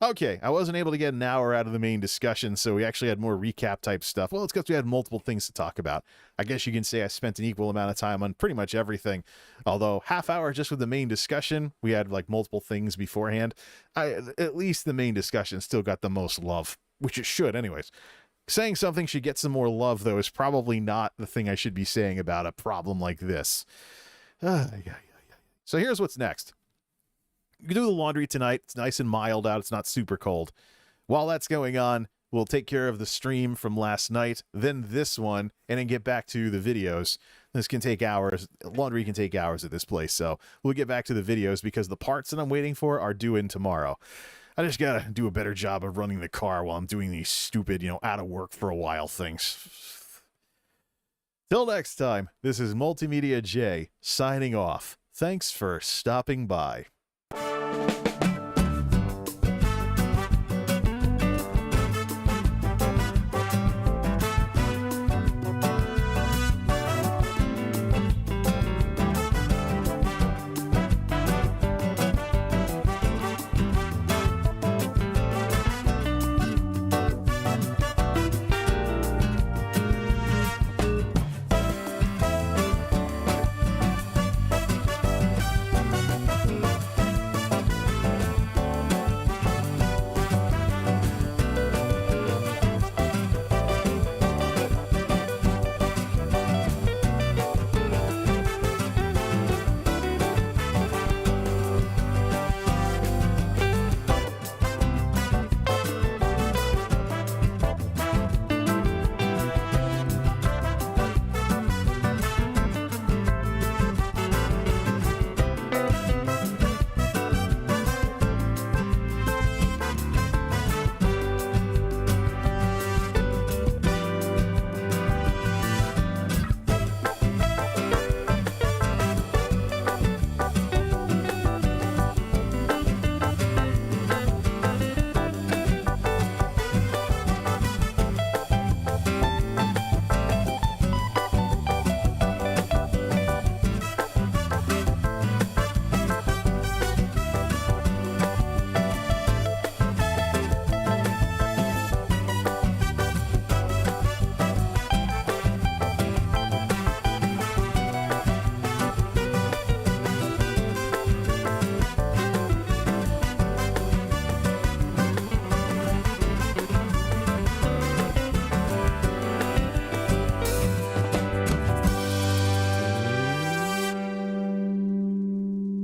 okay, I wasn't able to get an hour out of the main discussion, so we actually had more recap type stuff. Well, it's because we had multiple things to talk about. I guess you can say I spent an equal amount of time on pretty much everything. Although half hour just with the main discussion, we had like multiple things beforehand. At least the main discussion still got the most love, which it should anyways. Saying something should get some more love, though, is probably not the thing I should be saying about a problem like this. So here's what's next. You can do the laundry tonight. It's nice and mild out. It's not super cold. While that's going on, we'll take care of the stream from last night, then this one, and then get back to the videos. This can take hours. Laundry can take hours at this place, so we'll get back to the videos because the parts that I'm waiting for are due in tomorrow. I just gotta do a better job of running the car while I'm doing these stupid, out of work for a while things. Till next time, this is MultimediaJay signing off. Thanks for stopping by.